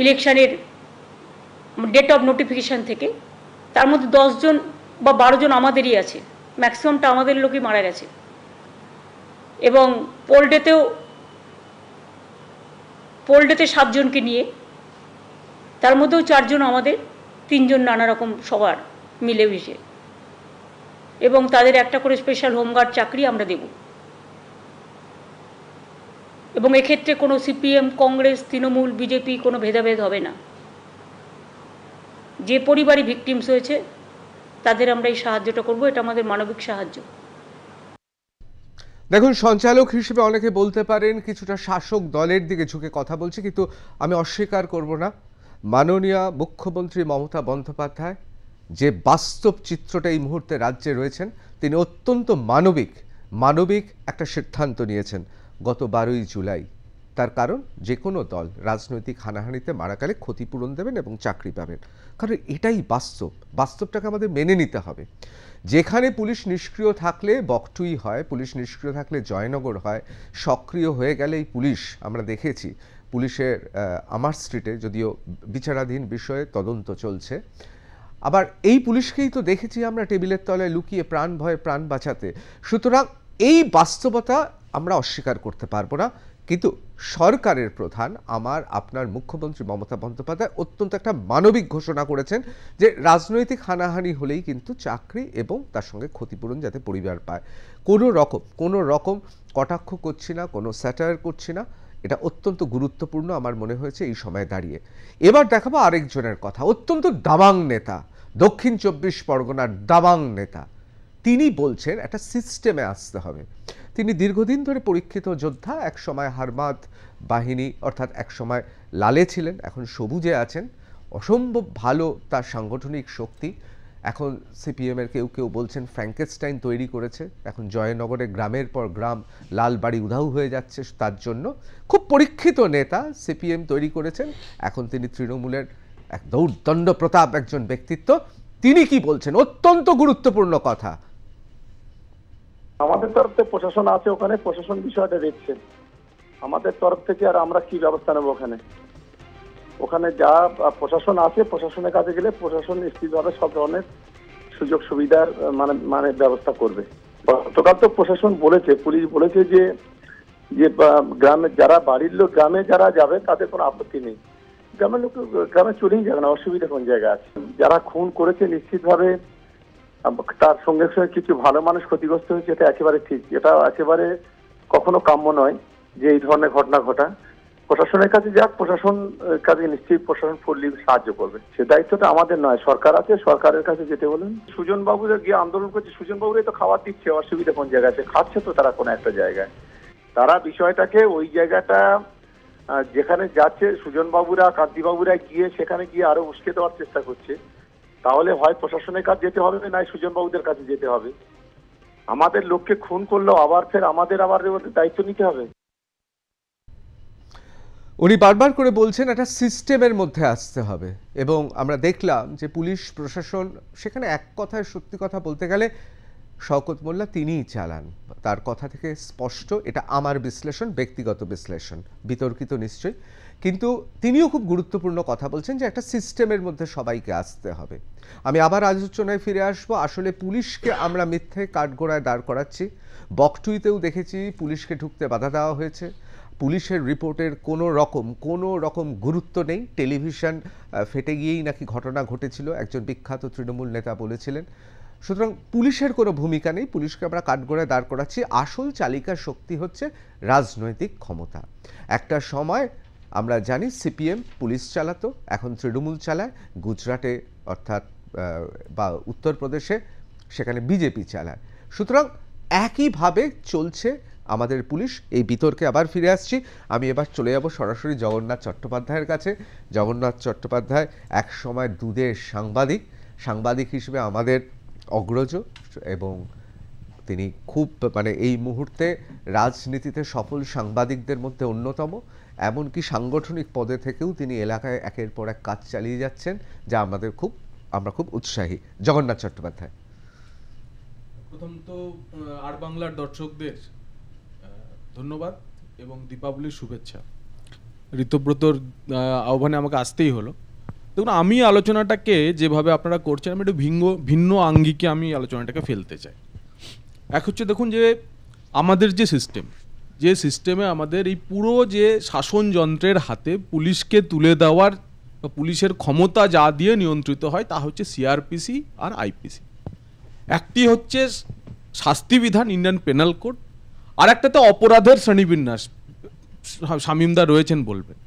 ইলেকশনের ডেট অফ নোটিফিকেশন থেকে, তার মধ্যে 10 জন বা 12 জন আমাদেরই আছে, ম্যাক্সিমামটা আমাদের লোকই মারা গেছে। এবং পোলডেতে 7 জনকে নিয়ে, তার মধ্যেও 4 জন আমাদের, 3 জন নানা রকম সবার মিলেমিশে, এবং তাদের একটা করে স্পেশাল হোমগার্ড চাকরি আমরা দেব। এবং এক্ষেত্রে কোনো সিপিএম, কংগ্রেস, তৃণমূল, বিজেপি কোনো ভেদাভেদ হবে না। যে পরিবারই ভিকটিমস হয়েছে তাদের আমরা এই সাহায্যটা করব, এটা আমাদের মানবিক সাহায্য। দেখুন, সঞ্চালক হিসেবে অনেকে বলতে পারেন কিছুটা শাসক দলের দিকে ঝুঁকে কথা বলছে, কিন্তু আমি অস্বীকার করব না। মাননীয় মুখ্যমন্ত্রী মমতা বন্দ্যোপাধ্যায় যে বাস্তব চিত্রটা এই মুহূর্তে রাজ্যে রয়েছেন, তিনি অত্যন্ত মানবিক একটা সিদ্ধান্ত নিয়েছেন গত 12ই জুলাই। তার কারণ, যে কোনো দল রাজনৈতিক হানাহানিতে মারা গেলে ক্ষতিপূরণ দেবেন এবং চাকরি পাবেন, কারণ এটাই বাস্তবটাকে আমাদের মেনে নিতে হবে। যেখানে পুলিশ নিষ্ক্রিয় থাকলে বকটুই হয়, পুলিশ নিষ্ক্রিয় থাকলে জয়নগর হয়, সক্রিয় হয়ে গেলে এই পুলিশ, আমরা দেখেছি পুলিশের আমার স্ট্রিটে, যদিও বিচারাধীন বিষয়ে তদন্ত চলছে, আবার এই পুলিশকেই তো দেখেছি আমরা টেবিলের তলায় লুকিয়ে প্রাণ ভয়ে প্রাণ বাঁচাতে। সুতরাং এই বাস্তবতা আমরা অস্বীকার করতে পারবো না। কিন্তু সরকারের প্রধান, আমার আপনার মুখ্যমন্ত্রী মমতা বন্দ্যোপাধ্যায় অত্যন্ত একটা মানবিক ঘোষণা করেছেন যে রাজনৈতিক হানাহানি হলেই কিন্তু চাকরি এবং তার সঙ্গে ক্ষতিপূরণ যাতে পরিবার পায়। কোনো রকম কটাক্ষ করছি না, কোনো স্যাটায়ার করছি না, এটা অত্যন্ত গুরুত্বপূর্ণ আমার মনে হয়েছে এই সময় দাঁড়িয়ে। এবার দেখাবো আরেকজনের কথা, অত্যন্ত দাবাং নেতা, দক্ষিণ 24 পরগনার দাবাং নেতা। তিনি বলছেন একটা সিস্টেমে আসতে হবে। তিনি দীর্ঘদিন ধরে পরীক্ষিত যোদ্ধা, এক সময় হারমাদ বাহিনী অর্থাৎ এক সময় লালে ছিলেন, এখন সবুজে আছেন। অসম্ভব ভালো তার সাংগঠনিক শক্তি। এখন সিপিএমের কেউ বলছেন ফ্র্যাঙ্কেনস্টাইন তৈরি করেছে। এখন জয়নগরে গ্রামের পর গ্রাম লাল বাড়ি উধাও হয়ে যাচ্ছে তার জন্য। খুব পরীক্ষিত নেতা সিপিএম তৈরি করেছেন। এখন তিনি তৃণমূলের এক দৌর্দণ্ড প্রতাপ একজন ব্যক্তিত্ব। তিনি কি বলছেন, অত্যন্ত গুরুত্বপূর্ণ কথা। আমাদের তরফ থেকে প্রশাসন আছে, ওখানে প্রশাসন বিষয়টা দেখছে। আমাদের তরফ থেকে আর আমরা কি ব্যবস্থা নেব? ওখানে যা প্রশাসন আছে, প্রশাসনের কাছে গেলে প্রশাসন নিশ্চিতভাবে সব ধরনের সুযোগ সুবিধার মানে ব্যবস্থা করবে। গতকাল তো প্রশাসন বলেছে, পুলিশ বলেছে যে গ্রামে যারা বাড়ির লোক গ্রামে যারা যাবে তাদের কোনো আপত্তি নেই। গ্রামের লোক গ্রামে চলেই যাবে না, অসুবিধা কোন জায়গায় আছে? যারা খুন করেছে নিশ্চিতভাবে তার সঙ্গে সঙ্গে কিছু ভালো মানুষ ক্ষতিগ্রস্ত হয়েছে, এটা একেবারে ঠিক। এটা একেবারে কখনো কাম্য নয় যে এই ধরনের ঘটনা ঘটা। প্রশাসনের কাছে যাক, প্রশাসন কাজে নিশ্চয়ই প্রশাসন ফুললি সাহায্য করবে। সে দায়িত্বটা আমাদের নয়, সরকার আছে, সরকারের কাছে যেতে বলুন। সুজন বাবুরা গিয়ে আন্দোলন করছে, সুজন বাবুরাই তো খাবার দিচ্ছে, অসুবিধা কোন জায়গায় আছে? খাচ্ছে তো তারা কোনো একটা জায়গায়। তারা বিষয়টাকে ওই জায়গাটা যেখানে যাচ্ছে সুজন বাবুরা, কান্তি বাবুরা গিয়ে সেখানে গিয়ে আরো উস্কে দেওয়ার চেষ্টা করছে। তাহলে হয় প্রশাসনের কাছে যেতে হবে, নয় সুজন বাবুদের কাছে যেতে হবে। আমাদের লোককে খুন করলেও আবার ফের আমাদের দায়িত্ব নিতে হবে। উনি বারবার করে বলছেন একটা সিস্টেমের মধ্যে আসতে হবে, এবং আমরা দেখলাম যে পুলিশ প্রশাসন সেখানে এক কথায়, সত্যি কথা বলতে গেলে শওকত মোল্লা তিনিই চালান। তার কথা থেকে স্পষ্ট, এটা আমার বিশ্লেষণ, ব্যক্তিগত বিশ্লেষণ, বিতর্কিত নিশ্চয়ই, কিন্তু তিনিও খুব গুরুত্বপূর্ণ কথা বলছেন যে একটা সিস্টেমের মধ্যে সবাইকে আসতে হবে। আমি আবার আলোচনায় ফিরে আসবো। আসলে পুলিশকে আমরা মিথ্যে কাঠগোড়ায় দাঁড় করাচ্ছি। বকটুইতেও দেখেছি পুলিশকে ঢুকতে বাধা দেওয়া হয়েছে। পুলিশের রিপোর্টের কোনো রকম গুরুত্ব নেই। টেলিভিশন ফেটে গিয়েই নাকি ঘটনা ঘটেছিল, একজন বিখ্যাত তৃণমূল নেতা বলেছিলেন। সুতরাং পুলিশের কোনো ভূমিকা নেই, পুলিশকে আমরা কাঠগড়ায় দাঁড় করাচ্ছি। আসল চালিকা শক্তি হচ্ছে রাজনৈতিক ক্ষমতা। একটা সময় আমরা জানি সিপিএম পুলিশ চালাতো, এখন তৃণমূল চালায়। গুজরাটে অর্থাৎ বা উত্তরপ্রদেশে সেখানে বিজেপি চালায়। সুতরাং একইভাবে চলছে আমাদের পুলিশ। এই বিতর্কে আবার ফিরে আসছি। আমি এবার চলে যাব সরাসরি জগন্নাথ চট্টোপাধ্যায়ের কাছে। জগন্নাথ চট্টোপাধ্যায় এক সময় দুধের সাংবাদিক হিসেবে আমাদের অগ্রজ, এবং তিনি খুব এই মুহূর্তে রাজনীতিতে সফল সাংবাদিকদের মধ্যে অন্যতম। এমনকি সাংগঠনিক পদে থেকেও তিনি এলাকায় একের পর এক কাজ চালিয়ে যাচ্ছেন, যা আমরা খুব উৎসাহী। জগন্নাথ চট্টোপাধ্যায়। প্রথম তো আর বাংলার দর্শকদের ধন্যবাদ এবং দীপাবলির শুভেচ্ছা। ঋতব্রতর আহ্বানে আমাকে আসতেই হলো। দেখুন, আমি আলোচনাটাকে যেভাবে আপনারা করছেন, আমি একটু ভিন্ন আঙ্গিকে আমি আলোচনাটাকে ফেলতে চাই। এক হচ্ছে, দেখুন যে আমাদের যে সিস্টেমে আমাদের এই পুরো যে শাসন যন্ত্রের হাতে পুলিশকে তুলে দেওয়ার বা পুলিশের ক্ষমতা যা দিয়ে নিয়ন্ত্রিত হয় তা হচ্ছে সিআরপিসি আর আইপিসি। একটি হচ্ছে শাস্তিবিধান, ইন্ডিয়ান পেনাল কোড, আর একটাতে অপরাধের শ্রেণীবিন্যাস। শামীমদা রয়েছেন, বলবেন।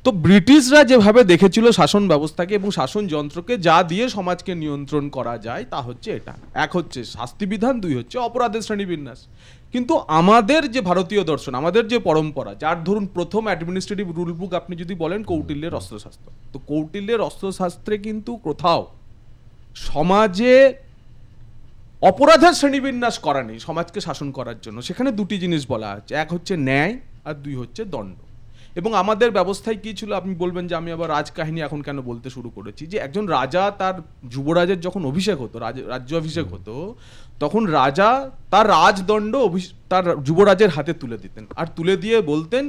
তো ব্রিটিশরা যেভাবে দেখেছিল শাসন ব্যবস্থাকে এবং শাসন যন্ত্রকে, যা দিয়ে সমাজকে নিয়ন্ত্রণ করা যায় তা হচ্ছে এটা। এক হচ্ছে শাস্তিবিধান, দুই হচ্ছে অপরাধের শ্রেণীবিন্যাস। কিন্তু আমাদের যে ভারতীয় দর্শন, আমাদের যে পরম্পরা, যার ধরুন প্রথম অ্যাডমিনিস্ট্রেটিভ রুল বুক আপনি যদি বলেন কৌটিল্যের অস্ত্রশাস্ত্র, তো কৌটিল্যের অস্ত্রশাস্ত্রে কিন্তু কোথাও সমাজে অপরাধের শ্রেণীবিন্যাস করা নেই সমাজকে শাসন করার জন্য। সেখানে দুটি জিনিস বলা আছে, এক হচ্ছে ন্যায় আর দুই হচ্ছে দণ্ড। এবং আমাদের ব্যবস্থায় কী ছিল, আপনি বলবেন যে আমি আবার রাজকাহিনী এখন কেন বলতে শুরু করেছি, যে একজন রাজা তার যুবরাজের যখন অভিষেক হতো, রাজ্য অভিষেক হতো, তখন রাজা তার রাজদণ্ড তার যুবরাজের হাতে তুলে দিতেন, আর তুলে দিয়ে বলতেন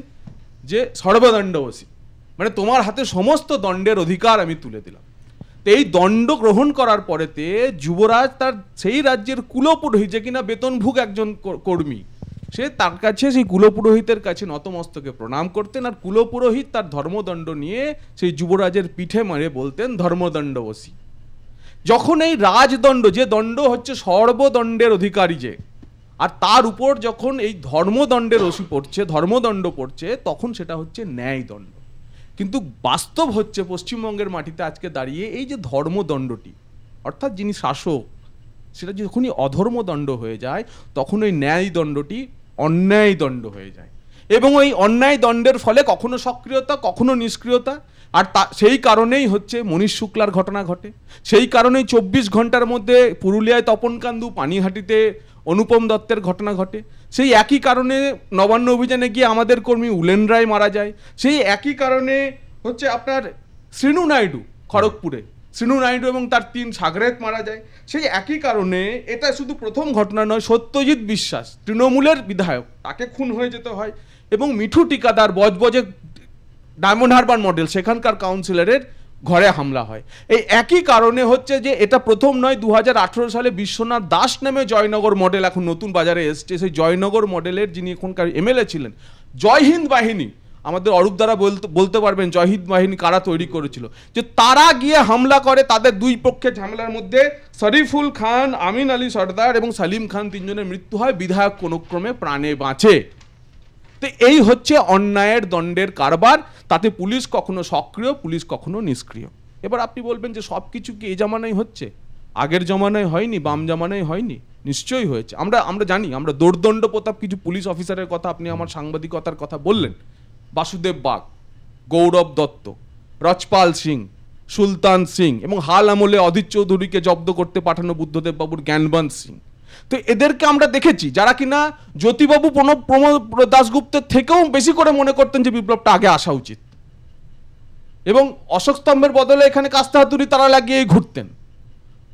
যে সর্বদণ্ডবসী, মানে তোমার হাতে সমস্ত দণ্ডের অধিকার আমি তুলে দিলাম। তো এই দণ্ড গ্রহণ করার পরেতে যুবরাজ তার সেই রাজ্যের কুলপুরোহিত, যে কিনা বেতনভোগ একজন কর্মী, সে তার কাছে, সেই কুলপুরোহিতের কাছে নতমস্তকে প্রণাম করতেন, আর কুলপুরোহিত তার ধর্মদণ্ড নিয়ে সেই যুবরাজের পিঠে মারে বলতেন ধর্মদণ্ডবসী। যখন এই রাজদণ্ড, যে দণ্ড হচ্ছে সর্বদণ্ডের অধিকারী যে, আর তার উপর যখন এই ধর্মদণ্ডের ধর্মদণ্ড পড়ছে, তখন সেটা হচ্ছে ন্যায়দণ্ড। কিন্তু বাস্তব হচ্ছে পশ্চিমবঙ্গের মাটিতে আজকে দাঁড়িয়ে এই যে ধর্মদণ্ডটি, অর্থাৎ যিনি শাসক, সেটা যখনই অধর্মদণ্ড হয়ে যায়, তখন ওই ন্যায়দণ্ডটি অন্যায় দণ্ড হয়ে যায়। এবং ওই অন্যায় দণ্ডের ফলে কখনো সক্রিয়তা, কখনো নিষ্ক্রিয়তা। আর সেই কারণেই হচ্ছে মনীষ শুক্লার ঘটনা ঘটে, সেই কারণেই 24 ঘন্টার মধ্যে পুরুলিয়ায় তপন কান্দু, পানিহাটিতে অনুপম দত্তের ঘটনা ঘটে, সেই একই কারণে নবান্ন অভিযানে গিয়ে আমাদের কর্মী উলেন রায় মারা যায়, সেই একই কারণে হচ্ছে আপনার শ্রীনু নাইডু, খড়গপুরে শ্রীনু নাইডু এবং তার 3 সাগরেত মারা যায়, সেই একই কারণে। এটা শুধু প্রথম ঘটনা নয়, সত্যজিৎ বিশ্বাস তৃণমূলের বিধায়ক, তাকে খুন হয়ে যেতে হয়, এবং মিঠু টিকাদার বজবজে ডায়মন্ড হারবার মডেল, সেখানকার কাউন্সিলরের ঘরে হামলা হয়। এই একই কারণে হচ্ছে যে এটা প্রথম নয়, 2018 সালে বিশ্বনাথ দাস নামে জয়নগর মডেল এখন নতুন বাজারে এসছে, সেই জয়নগর মডেলের যিনি এখনকার এমএলএ ছিলেন, জয় হিন্দ বাহিনী, আমাদের অরূপ দ্বারা বলতে পারবেন জয় হিন্দ বাহিনী কারা তৈরি করেছিল, যে তারা গিয়ে হামলা করে। তাদের দুই পক্ষের ঝামেলার মধ্যে শরীফুল খান, আমিন আলী সর্দার এবং সালিম খান 3 জনের মৃত্যু হয়, বিধায়ক কোনো ক্রমে প্রাণে বাঁচে। তো এই হচ্ছে অন্যায়ের দণ্ডের কারবার, তাতে পুলিশ কখনো সক্রিয়, পুলিশ কখনো নিষ্ক্রিয়। এবার আপনি বলবেন যে সব কিছু কি এই জামানায় হচ্ছে, আগের জামানায় হয়নি, বাম জামানায় হয়নি? নিশ্চয়ই হয়েছে। আমরা জানি, আমরা দোর্দণ্ড প্রতাপ কিছু পুলিশ অফিসারের কথা আপনি আমার সাংবাদিকতার কথা বললেন, বাসুদেব বাগ, গৌরব দত্ত, রচপাল সিং, সুলতান সিং, এবং হাল আমলে অধীর চৌধুরীকে জব্দ করতে পাঠানো বুদ্ধদেব বাবুর জ্ঞানবন্ত সিং। তো এদেরকে আমরা দেখেছি, যারা কিনা জ্যোতিবাবু প্রমোদ দাশগুপ্তের থেকেও বেশি করে মনে করতেন যে বিপ্লবটা আগে আসা উচিত, এবং অশোক স্তম্ভের বদলে এখানে কাস্তে হাতুড়ি তারা লাগিয়েই ঘুরতেন।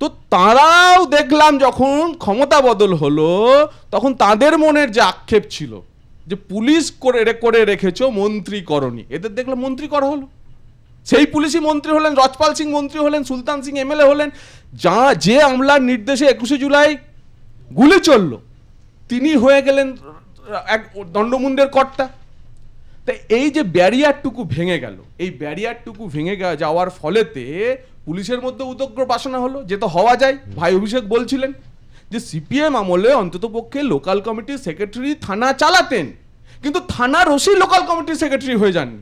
তো তারাও দেখলাম যখন ক্ষমতা বদল হলো, তখন তাদের মনের যে আক্ষেপ ছিল যে পুলিশ করে রেখেছো মন্ত্রী করনি, এদের দেখলাম মন্ত্রী করা হলো। সেই পুলিশই মন্ত্রী হলেন, রচপাল সিং মন্ত্রী হলেন, সুলতান সিং এমএলএ হলেন। যে আমলার নির্দেশে 21শে জুলাই গুলি চলল, তিনি হয়ে গেলেন এক দণ্ডমুণ্ডের কর্তা। তাই এই যে ব্যারিয়ারটুকু ভেঙে গেল, এই ব্যারিয়ারটুকু ভেঙে যাওয়ার ফলেতে পুলিশের মধ্যে উদগ্র বাসনা হলো, যে তো হওয়া যায়। ভাই অভিষেক বলছিলেন যে সিপিএম আমলে অন্ততপক্ষে লোকাল কমিটির সেক্রেটারি থানা চালাতেন, কিন্তু থানার ওসি লোকাল কমিটির সেক্রেটারি হয়ে যাননি।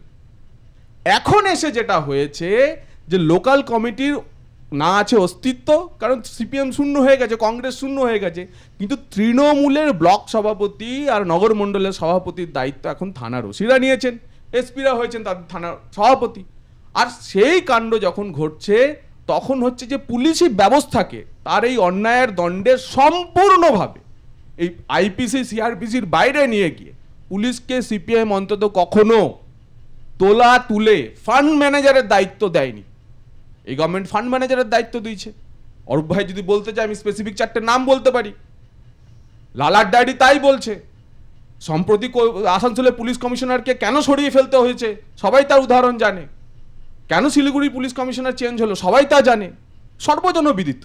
এখন এসে যেটা হয়েছে যে লোকাল কমিটির না আছে অস্তিত্ব, কারণ সিপিএম শূন্য হয়ে গেছে, কংগ্রেস শূন্য হয়ে গেছে, কিন্তু তৃণমূলের ব্লক সভাপতি আর নগর মণ্ডলের সভাপতির দায়িত্ব এখন থানার ওসিরা নিয়েছেন, এসপিরা হয়েছেন তাদের থানার সভাপতি। আর সেই কাণ্ড যখন ঘটছে, তখন হচ্ছে যে পুলিশি ব্যবস্থাকে তার এই অন্যায়ের দণ্ডে সম্পূর্ণভাবে এই আইপিসি সিআরপিসির বাইরে নিয়ে গিয়ে পুলিশকে সিপিএম অন্তত কখনো তুলে ফান্ড ম্যানেজারের দায়িত্ব দেয়নি। এই গভর্নমেন্ট ফান্ড ম্যানেজারের দায়িত্ব দিয়েছে। অরূপ ভাই যদি বলতে চায়, আমি স্পেসিফিক 4টে নাম বলতে পারি। লালার ডায়েরি তাই বলছে। সম্প্রতি আসানসোলে পুলিশ কমিশনারকে কেন সরিয়ে ফেলতে হয়েছে সবাই তার উদাহরণ জানে। কেন শিলিগুড়ি পুলিশ কমিশনার চেঞ্জ হলো সবাই তা জানে, সর্বজনবিদিত।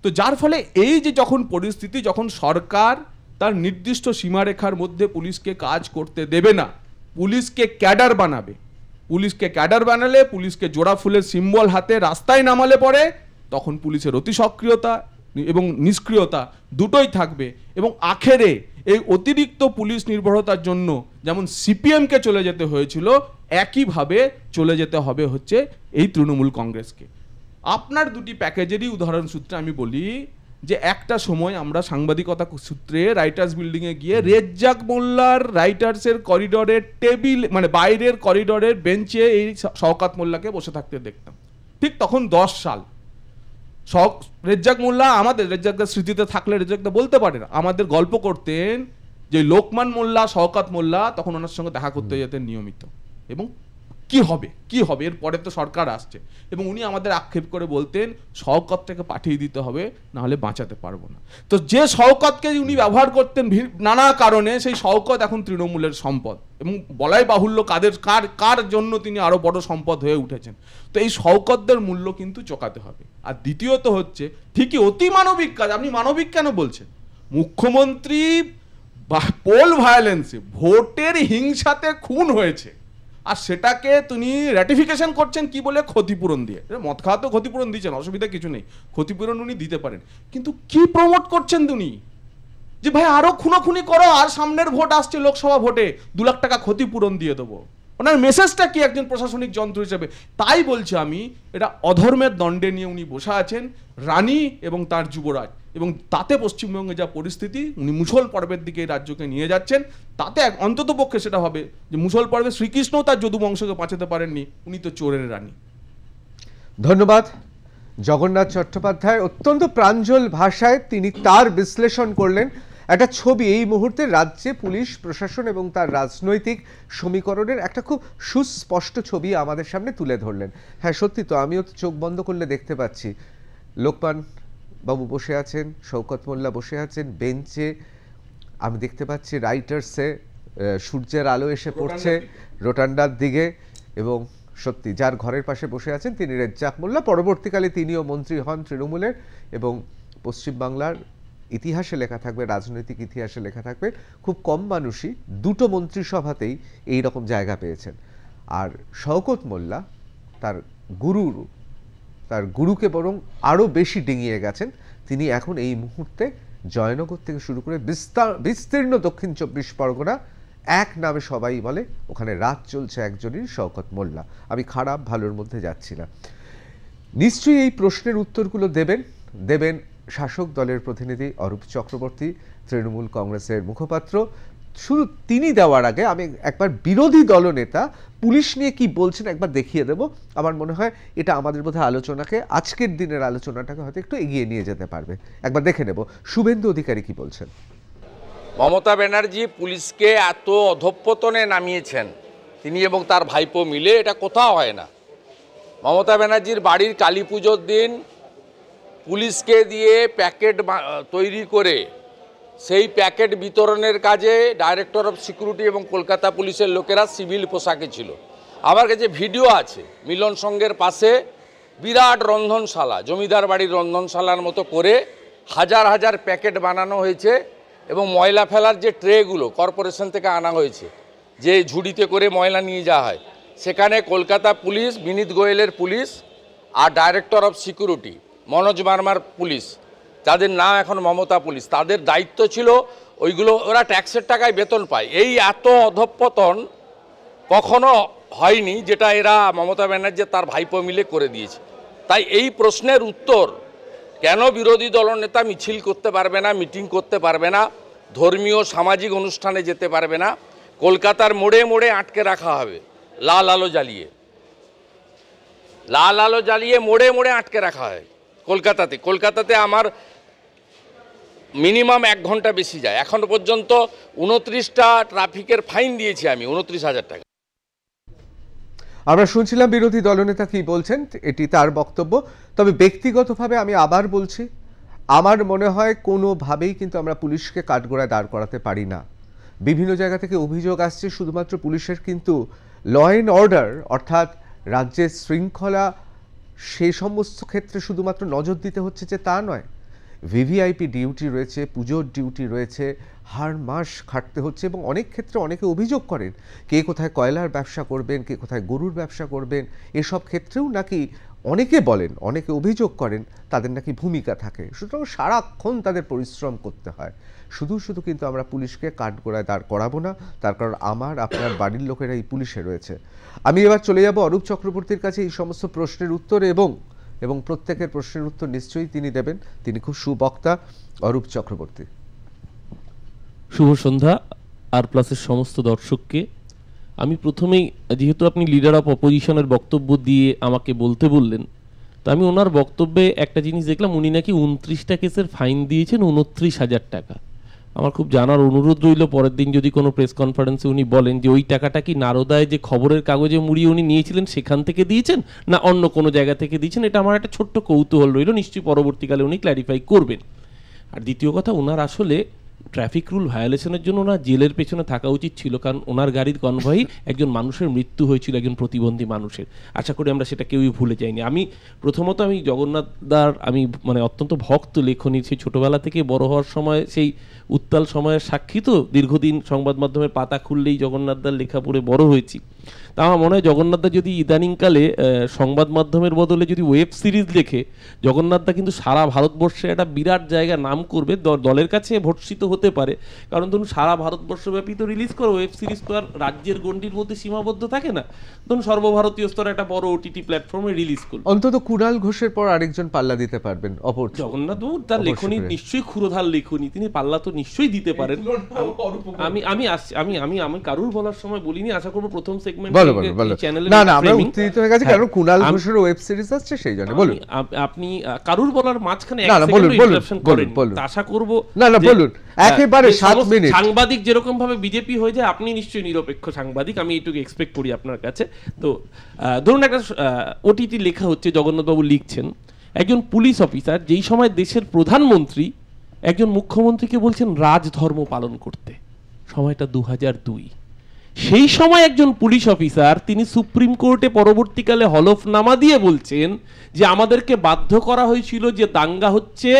তো যার ফলে এই যে যখন পরিস্থিতি, যখন সরকার তার নির্দিষ্ট সীমারেখার মধ্যে পুলিশকে কাজ করতে দেবে না, পুলিশকে ক্যাডার বানাবে, পুলিশকে ক্যাডার বানালে, পুলিশকে জোড়া ফুলের সিম্বল হাতে রাস্তায় নামালে পরে তখন পুলিশের অতি সক্রিয়তা এবং নিষ্ক্রিয়তা দুটোই থাকবে। এবং আখেরে এই অতিরিক্ত পুলিশ নির্ভরতার জন্য যেমন সিপিএমকে চলে যেতে হয়েছিল, একইভাবে চলে যেতে হবে হচ্ছে এই তৃণমূল কংগ্রেসকে। আপনার দুটি প্যাকেজেরই উদাহরণ সূত্রে আমি বলি যে একটা সময় আমরা সাংবাদিকতা সূত্রে রাইটার্স বিল্ডিংয়ে গিয়ে রেজ্জাক মোল্লার রাইটার্সের করিডোরের টেবিল, মানে বাইরের করিডোরের বেঞ্চে এই শওকত মোল্লাকে বসে থাকতে দেখতাম। ঠিক তখন 10 সাল। রেজ্জাক মোল্লা আমাদের, রেজ্জাকদার স্মৃতিতে থাকলে রেজ্জাকদা বলতে পারে না, আমাদের গল্প করতেন যে লোকমান মোল্লা, শওকত মোল্লা তখন ওনার সঙ্গে দেখা করতে যেতেন নিয়মিত। এবং কি হবে এর পরে তো সরকার আসছে, এবং উনি আমাদের আক্ষেপ করে বলতেন শওকতটাকে পাঠিয়ে দিতে হবে, না হলে বাঁচাতে পারবো না। তো যে শওকতকে উনি ব্যবহার করতেন নানা কারণে, সেই শওকত এখন তৃণমূলের সম্পদ, এবং বলাই বাহুল্য কার জন্য তিনি আরো বড় সম্পদ হয়ে উঠেছেন। তো এই শওকতদের মূল্য কিন্তু চোকাতে হবে। আর দ্বিতীয়ত হচ্ছে ঠিকই অতি মানবিক কাজ, আপনি মানবিক কেন বলছেন? মুখ্যমন্ত্রী পোল ভায়োলেন্সে, ভোটের হিংসাতে খুন হয়েছে, আর সেটাকে তিনি র্যাটিফিকেশন করছেন কি বলে? ক্ষতিপূরণ দিয়ে। মদ খাওয়া তো ক্ষতিপূরণ দিচ্ছেন, অসুবিধা কিছু নেই, ক্ষতিপূরণ উনি দিতে পারেন, কিন্তু কি প্রমোট করছেন তিনি? যে ভাই আরো খুনোখুনি করো, আর সামনের ভোট আসছে লোকসভা ভোটে 2 লাখ টাকা ক্ষতিপূরণ দিয়ে দেবো। ওনার মেসেজটা কি একজন প্রশাসনিক যন্ত্র হিসেবে? তাই বলছি আমি, এটা অধর্মের দণ্ডে নিয়ে উনি বসে আছেন, রানী এবং তার যুবরাজ, এবং তাতে পশ্চিমবঙ্গে যা পরিস্থিতি, উনি মুঘল পর্বের দিকে এই রাজ্যকে নিয়ে যাচ্ছেন। তাতে অন্তত পক্ষে সেটা হবে যে মুঘল পর্বে শ্রীকৃষ্ণও তার যদু বংশকে বাঁচাতে পারেননি, উনি তো চোরের রানী। ধন্যবাদ জগন্নাথ চট্টোপাধ্যায়। অত্যন্ত প্রাঞ্জল ভাষায় তিনি তার বিশ্লেষণ করলেন একটা ছবি, এই মুহূর্তে রাজ্যে পুলিশ প্রশাসন এবং তার রাজনৈতিক সমীকরণের একটা খুব সুস্পষ্ট ছবি আমাদের সামনে তুলে ধরলেন। হ্যাঁ সত্যি তো, আমিও তো চোখ বন্ধ করলে দেখতে পাচ্ছি লোকমান বাবু বসে আছেন, শওকত মোল্লা বসে আছেন বেঞ্চে, আমি দেখতে পাচ্ছি রাইটার্সে সূর্যের আলো এসে পড়ছে রোটান্ডার দিকে, এবং সত্যি যার ঘরের পাশে বসে আছেন তিনি রেজ্জাক মোল্লা। পরবর্তীকালে তিনিও মন্ত্রী হন তৃণমূলের, এবং পশ্চিমবাংলার ইতিহাসে লেখা থাকবে, রাজনৈতিক ইতিহাসে লেখা থাকবে, খুব কম মানুষই 2টো মন্ত্রিসভাতেই এই রকম জায়গা পেয়েছেন। আর শওকত মোল্লা তার গুরুকে বরং আরও বেশি ডিঙিয়ে গেছেন। তিনি এখন এই মুহূর্তে জয়নগর থেকে শুরু করে বিস্তীর্ণ দক্ষিণ 24 পরগনা এক নামে সবাই বলে ওখানে রাত চলছে একজনই, শওকত মোল্লা। আমি খারাপ ভালোর মধ্যে যাচ্ছি না। নিশ্চয়ই এই প্রশ্নের উত্তরগুলো দেবেন শাসক দলের প্রতিনিধি অরূপ চক্রবর্তী, তৃণমূল কংগ্রেসের মুখপাত্র। শুধু তিনি দেওয়ার আগে আমি একবার বিরোধী দলনেতা পুলিশ নিয়ে কি বলছেন একবার দেখিয়ে দেব। আমার মনে হয় এটা আমাদের বোধহয় আলোচনাকে, আজকের দিনের আলোচনাটাকে হয়তো একটু এগিয়ে নিয়ে যেতে পারবে। একবার দেখে নেব শুভেন্দু অধিকারী কি বলছেন। মমতা ব্যানার্জি পুলিশকে এত অধঃপতনে নামিয়েছেন তিনি এবং তার ভাইপো মিলে, এটা কোথাও হয় না। মমতা ব্যানার্জির বাড়ির কালী পুজোর দিন পুলিশকে দিয়ে প্যাকেট তৈরি করে সেই প্যাকেট বিতরণের কাজে ডাইরেক্টর অফ সিকিউরিটি এবং কলকাতা পুলিশের লোকেরা সিভিল পোশাকে ছিল। আমার কাছে ভিডিও আছে, মিলন সংঘের পাশে বিরাট রন্ধনশালা, জমিদার বাড়ির রন্ধনশালার মতো করে হাজার হাজার প্যাকেট বানানো হয়েছে, এবং ময়লা ফেলার যে ট্রেগুলো কর্পোরেশন থেকে আনা হয়েছে, যে ঝুড়িতে করে ময়লা নিয়ে যাওয়া হয়, সেখানে কলকাতা পুলিশ, বিনীত গোয়েলের পুলিশ আর ডাইরেক্টর অফ সিকিউরিটি মনোজ বার্মার পুলিশ, যাদের নাম এখন মমতা পুলিশ, তাদের দায়িত্ব ছিল ওইগুলো, ওরা ট্যাক্সের টাকায় বেতন পায়। এই এত অধঃপতন কখনো হয়নি যেটা এরা মমতা ব্যানার্জি তার ভাইপো মিলে করে দিয়েছে। তাই এই প্রশ্নের উত্তর, কেন বিরোধী দলনেতা মিছিল করতে পারবে না, মিটিং করতে পারবে না, ধর্মীয় সামাজিক অনুষ্ঠানে যেতে পারবে না, কলকাতার মোড়ে মোড়ে আটকে রাখা হবে লাল আলো জ্বালিয়ে, মোড়ে মোড়ে আটকে রাখা হয় কলকাতাতে আমার মিনিমাম 1 ঘন্টা বেশি যায়। এখন পর্যন্ত 29টা ট্রাফিকের ফাইন দিয়েছি আমি, 29,000 টাকা। আমরা শুনছিলাম বিরোধী দলনেতা কি বলছেন, এটি তার বক্তব্য। তবে ব্যক্তিগতভাবে আমি আবার বলছি, আমার মনে হয় কোনোভাবেই কিন্তু আমরা পুলিশকে কাঠগড়ায় দাঁড় করাতে পারি না। বিভিন্ন জায়গা থেকে অভিযোগ আসছে, শুধুমাত্র পুলিশের কিন্তু ল অ্যান্ড অর্ডার অর্থাৎ রাজ্যের শৃঙ্খলা সেই সমস্ত ক্ষেত্রে শুধুমাত্র নজর দিতে হচ্ছে যে তা নয়, ভিভিআইপি ডিউটি রয়েছে, পুজোর ডিউটি রয়েছে, হাড় মাস খাটতে হচ্ছে। এবং অনেক ক্ষেত্রে অনেকে অভিযোগ করেন কে কোথায় কয়লার ব্যবসা করবেন, কে কোথায় গরুর ব্যবসা করবেন, এসব ক্ষেত্রেও নাকি অনেকে বলেন, অনেকে অভিযোগ করেন তাদের নাকি ভূমিকা থাকে। সুতরাং সারাক্ষণ তাদের পরিশ্রম করতে হয়। শুধু শুধু কিন্তু আমরা পুলিশকে কাঠগড়ায় দাঁড় করাবো না, তার কারণ আমার আপনার বাড়ির লোকেরা এই পুলিশে রয়েছে। আমি এবার চলে যাব অরূপ চক্রবর্তীর কাছে এই সমস্ত প্রশ্নের উত্তর, এবং প্রত্যেকের প্রশ্নের উত্তর নিশ্চয়ই তিনি দেবেন। তিনি খুব সুবক্তা। অরূপ চক্রবর্তী। শুভ সন্ধ্যা আর প্লাসের সমস্ত দর্শককে। আমি প্রথমেই, যেহেতু আপনি লিডার অফ অপোজিশনের বক্তব্য দিয়ে আমাকে বলতে বললেন, তো আমি ওনার বক্তব্যে একটা জিনিস দেখলাম, উনি নাকি 29টা কেসের ফাইন দিয়েছেন 29,000 টাকা। আমার খুব জানার অনুরোধ রইল, পরের দিন যদি কোনো প্রেস কনফারেন্সে উনি বলেন যে ওই টাকাটা কি নারদায় যে খবরের কাগজে মুড়িয়ে উনি নিয়েছিলেন সেখান থেকে দিয়েছেন না অন্য কোনো জায়গা থেকে দিয়েছেন। এটা আমার একটা ছোট্ট কৌতূহল রইল, নিশ্চয়ই পরবর্তীকালে উনি ক্ল্যারিফাই করবেন। আর দ্বিতীয় কথা, ওনার আসলে ট্রাফিক রুল ভায়োলেশনের জন্য ওনার জেলের পেছনে থাকা উচিত ছিল, কারণ ওনার গাড়ির কনভয়ে একজন মানুষের মৃত্যু হয়েছিল, একজন প্রতিবন্ধী মানুষের। আশা করি আমরা সেটা কেউই ভুলে যাইনি। আমি প্রথমত আমি জগন্নাথ দার মানে অত্যন্ত ভক্ত লেখনী, সেই ছোটোবেলা থেকে বড় হওয়ার সময় সেই উত্তাল সময়ের সাক্ষী, তো দীর্ঘদিন সংবাদ মাধ্যমের পাতা খুললেই জগন্নাথ দার লেখা পড়ে বড় হয়েছি। তা আমার মনে হয় জগন্নাথ দা যদি ইদানিংকালে সংবাদ মাধ্যমের বদলে যদি ওয়েব সিরিজ লেখে, জগন্নাথ দা কিন্তু সারা ভারতবর্ষে একটা বিরাট জায়গা নাম করবে। দলের কাছে ভর্ষিত হতে পারে, কারণ ধরুন সারা ভারতবর্ষব্যাপী তো রিলিজ করো ওয়েব সিরিজ, তো আর রাজ্যের গণ্ডির মধ্যে সীমাবদ্ধ থাকে না। ধরুন সর্বভারতীয় স্তরে একটা বড় ওটিটি প্ল্যাটফর্মে রিলিজ করলো। অন্তত কুণাল ঘোষের পর আরেকজন পাল্লা দিতে পারবেন অপর জগন্নাথ বাবু। তার লেখনী নিশ্চয়ই ক্ষুরোধার লেখনী, তিনি পাল্লা তো নিশ্চয়ই দিতে পারেন। আমি কারুর বলার সময় বলিনি, আশা করবো প্রথম সেগমেন্ট আপনি কারুর বলার মাঝখানে আশা করবো একেবারে 7 মিনিট সাংবাদিক যেরকম ভাবে বিজেপি হয়ে যায়, আপনি নিশ্চয়ই নিরপেক্ষ সাংবাদিক, আমি এইটুকু এক্সপেক্ট করি আপনার কাছে। তো ধরুন একটা ওটিটি লেখা হচ্ছে, জগন্নাথবাবু লিখছেন, একজন পুলিশ অফিসার যেই সময় দেশের প্রধানমন্ত্রী একজন মুখ্যমন্ত্রীকে বলছেন রাজধর্ম পালন করতে, সময়টা 2002, সেই সময় একজন পুলিশ অফিসার তিনি সুপ্রিম কোর্টে পরবর্তীকালে হলফনামা দিয়ে বলছেন যে আমাদেরকে বাধ্য করা হয়েছিল যে দাঙ্গা হচ্ছে,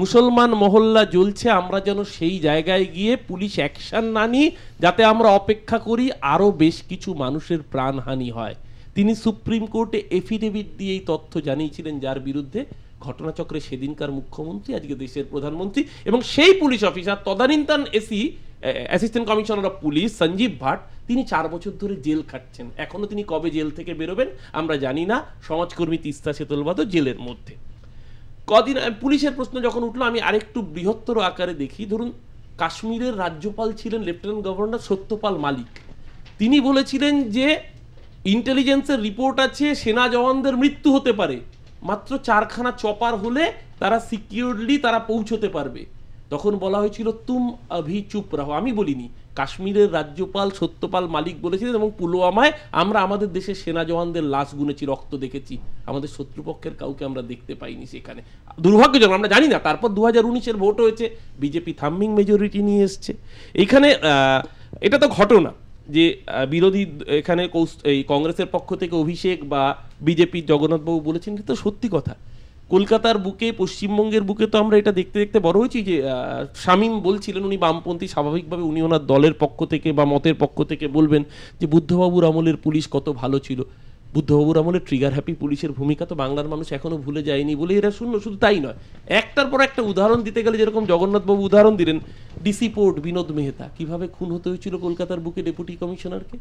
মুসলমান মহল্লা জ্বলছে, আমরা যেন সেই জায়গায় গিয়ে পুলিশ অ্যাকশন না নিই, যাতে আমরা অপেক্ষা করি আরও বেশ কিছু মানুষের প্রাণহানি হয়। তিনি সুপ্রিম কোর্টে এফিডেভিট দিয়ে এই তথ্য জানিয়েছিলেন, যার বিরুদ্ধে ঘটনাচক্রে সেদিনকার মুখ্যমন্ত্রী আজকে দেশের প্রধানমন্ত্রী এবং সেই পুলিশ অফিসার তদানীন্তন AC assistant commissioner of police Sanjiv Bhatt, তিনি 4 বছর ধরে জেল খাটছেন। এখনো তিনি কবে জেল থেকে বেরোবেন আমরা জানি না। সমাজকর্মী তিস্তা সেতলবাদও জেলের মধ্যে। কদিন পুলিশের প্রশ্ন যখন উঠলো, আমি আরেকটু বৃহত্তর আকারে দেখি। ধরুন কাশ্মীরের রাজ্যপাল ছিলেন লেফটেন্যান্ট গভর্নর সত্যপাল মালিক, তিনি বলেছিলেন যে ইন্টেলিজেন্সের রিপোর্ট আছে সেনা জওয়ানদের মৃত্যু হতে পারে, মাত্র 4খানা চপার হলে তারা সিকিউরলি তারা পৌঁছতে পারবে। তখন বলা হয়েছিল তুম অভি চুপ রাহো। আমি বলিনি, কাশ্মীরের রাজ্যপাল সত্যপাল মালিক বলেছিলেন। এবং পুলওয়ামায় আমরা আমাদের দেশের সেনা জওয়ানদের লাশ গুনেছি, রক্ত দেখেছি, আমাদের শত্রুপক্ষের কাউকে আমরা দেখতে পাইনি সেখানে। দুর্ভাগ্যজনক, আমরা জানি না। তারপর 2019-এর ভোট হয়েছে, বিজেপি থাম্বিং মেজরিটি নিয়ে এসছে। এইখানে এটা তো ঘটনা যে বিরোধী এখানে এই কংগ্রেসের পক্ষ থেকে অভিষেক বা বিজেপির জগন্নাথবাবু বলেছেন, এটা তো সত্যি কথা। কলকাতার বুকে, পশ্চিমবঙ্গের বুকে তো আমরা এটা দেখতে দেখতে বড় হয়েছি। যে শামীম বলছিলেন, উনি বামপন্থী, স্বাভাবিকভাবে উনি ওনার দলের পক্ষ থেকে বা মতের পক্ষ থেকে বলবেন যে বুদ্ধবাবুর আমলের পুলিশ কত ভালো ছিল। বুদ্ধবাবুর আমলের ট্রিগার হ্যাপি পুলিশের ভূমিকা তো বাংলার মানুষ এখনো ভুলে যায়নি বলে এরা শুনলো। শুধু তাই নয়, একটার পর একটা উদাহরণ দিতে গেলে, যেরকম জগন্নাথবাবু উদাহরণ দিলেন, ডিসি পোর্ট বিনোদ মেহতা, কিভাবে খুন হতে হয়েছিল কলকাতার বুকে ডেপুটি কমিশনারকে।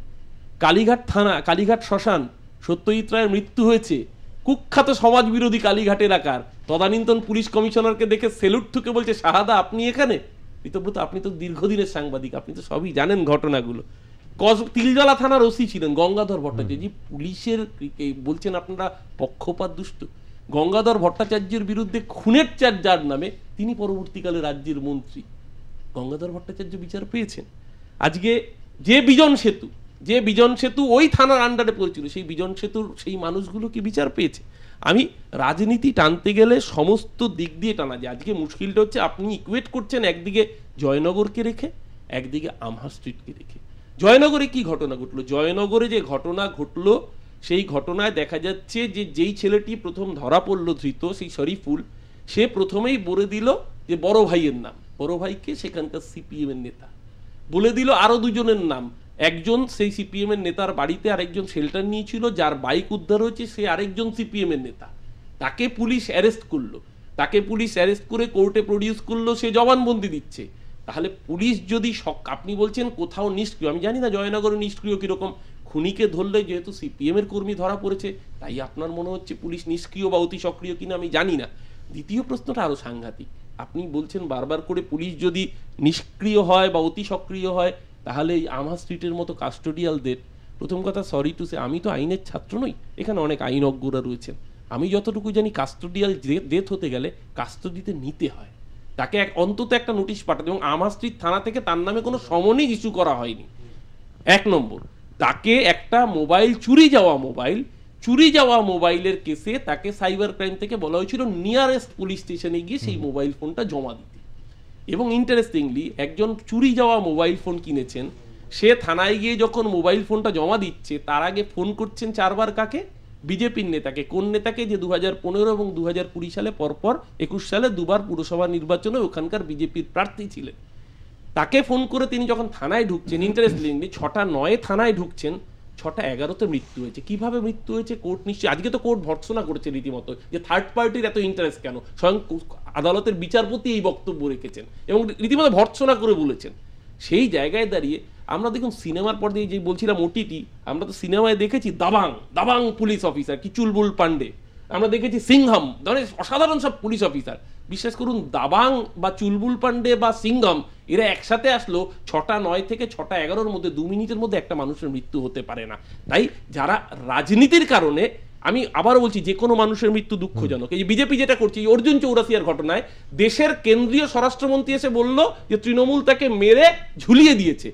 কালীঘাট থানা, কালীঘাট শ্মশান, সত্যজিৎ রায়ের মৃত্যু হয়েছে, কুখ্যাত সমাজ বিরোধী কালীঘাট এলাকার তদানীন্তন পুলিশ কমিশনারকে দেখে সেলুট ঠুকে বলছে শাহাদা আপনি এখানে। ঋতব্রত, আপনি তো দীর্ঘদিনের সাংবাদিক, আপনি তো সবই জানেন ঘটনাগুলো। তিলজলা থানার ওসি ছিলেন গঙ্গাধর ভট্টাচার্য, পুলিশের বলছেন আপনারা পক্ষপাত দুষ্ট। গঙ্গাধর ভট্টাচার্যের বিরুদ্ধে খুনের চার্জ যার নামে, তিনি পরবর্তীকালে রাজ্যের মন্ত্রী। গঙ্গাধর ভট্টাচার্য বিচার পেয়েছেন। আজকে যে বিজন সেতু ওই থানার আন্ডারে পড়েছিল, সেই বিজন সেতুর সেই মানুষগুলো কি বিচার পেয়েছে? আমি রাজনীতি টানতে গেলে সমস্ত দিক দিয়ে টানা যায়। আজকে মুশকিলটা হচ্ছে আপনি ইকুয়েট করছেন একদিকে জয়নগরকে রেখে, একদিকে আমহার স্ট্রিটকে রেখে। জয়নগরে কি ঘটনা ঘটলো? জয়নগরে যে ঘটনা ঘটলো সেই ঘটনায় দেখা যাচ্ছে যে যেই ছেলেটি প্রথম ধরা পড়লো ধৃত, সেই শরীফুল, সে প্রথমেই বলে দিল যে বড় ভাইয়ের নাম, বড় ভাইকে সেখানকার সিপিএম এর নেতা বলে দিল। আরো দুজনের নাম, একজন সেই সিপিএম এর নেতার বাড়িতে আরেকজন শেল্টার নিয়েছিল, যার বাইক উদ্ধার হয়েছে সে আরেকজন সিপিএম এর নেতা। তাকে পুলিশ অ্যারেস্ট করলো, তাকে পুলিশ অ্যারেস্ট করে কোর্টে প্রডিউস করলো, সে জবানবন্দি দিচ্ছে। তাহলে পুলিশ যদি আপনি বলছেন কোথাও নিষ্ক্রিয়, আমি জানি না জয়নগরে নিষ্ক্রিয় কিরকম, খুনিকে ধরলে যেহেতু সিপিএম এর কর্মী ধরা পড়েছে তাই আপনার মনে হচ্ছে পুলিশ নিষ্ক্রিয় বা অতি সক্রিয় কিনা আমি জানি না। দ্বিতীয় প্রশ্নটা আরো সাংঘাতিক, আপনি বলছেন বারবার করে পুলিশ যদি নিষ্ক্রিয় হয় বা অতি সক্রিয় হয় তাহলে এই আমহা স্ট্রিটের মতো কাস্টোডিয়ালদের, প্রথম কথা সরি টু সে, আমি তো আইনের ছাত্র নই, এখানে অনেক আইনজ্ঞরা রয়েছেন, আমি যতটুকু জানি কাস্টোডিয়াল ডেথ হতে গেলে কাস্টোডিতে নিতে হয়, তাকে অন্তত একটা নোটিশ পাঠাতে, এবং আমহা স্ট্রিট থানা থেকে তার নামে কোনো সমনই ইস্যু করা হয়নি। এক নম্বর, তাকে একটা মোবাইল চুরি যাওয়া মোবাইলের কেসে তাকে সাইবার ক্রাইম থেকে বলা হয়েছিল নিয়ারেস্ট পুলিশ স্টেশনে গিয়ে সেই মোবাইল ফোনটা জমা দিতে। এবং ইন্টারেস্টিংলি একজন চুরি যাওয়া মোবাইল ফোন কিনেছেন, সে থানায় গিয়ে যখন মোবাইল ফোনটা জমা দিচ্ছে তার আগে ফোন করছেন 4 বার কাকে? বিজেপির নেতাকে। কোন নেতাকে? যে 2015 এবং 2020 সালে পরপর 21 সালে দুবার পুরসভা নির্বাচনে ওখানকার বিজেপির প্রার্থী ছিলেন। তাকে ফোন করে তিনি যখন থানায় ঢুকছেন, ইন্টারেস্টিংলি 6:09 থানায় ঢুকছেন, 6:11 মৃত্যু হয়েছে। কিভাবে মৃত্যু হয়েছে কোর্ট নিশ্চয়ই, আজকে তো কোর্ট ভর্ৎসনা করেছে রীতিমতো যে থার্ড পার্টির এত ইন্টারেস্ট কেন, স্বয়ং আদালতের বিচারপতি এই বক্তব্য রেখেছেন এবং রীতিমতো ভর্ৎসনা করে বলেছেন। সেই জায়গায় দাঁড়িয়ে আমরা দেখুন সিনেমার পর্দায় যে বলছিলাম ওটিটি, আমরা তো সিনেমায় দেখেছি দাবাং পুলিশ অফিসার, কি চুলবুল পান্ডে, আমরা দেখেছি সিংহাম, ধরেন অসাধারণ সব পুলিশ অফিসার। বিশ্বাস করুন দাবাং বা চুলবুল পান্ডে বা সিংহাম এরা একসাথে আসলো 6:09 থেকে 6:11 মধ্যে 2 মিনিটের মধ্যে একটা মানুষের মৃত্যু হতে পারে না। তাই যারা রাজনীতির কারণে, আমি আবারও বলছি যে কোনো মানুষের মৃত্যু দুঃখজনক। এই বিজেপি যেটা করছে অর্জুন চৌরাসিয়ার ঘটনায়, দেশের কেন্দ্রীয় স্বরাষ্ট্রমন্ত্রী এসে বলল যে তৃণমূল তাকে মেরে ঝুলিয়ে দিয়েছে,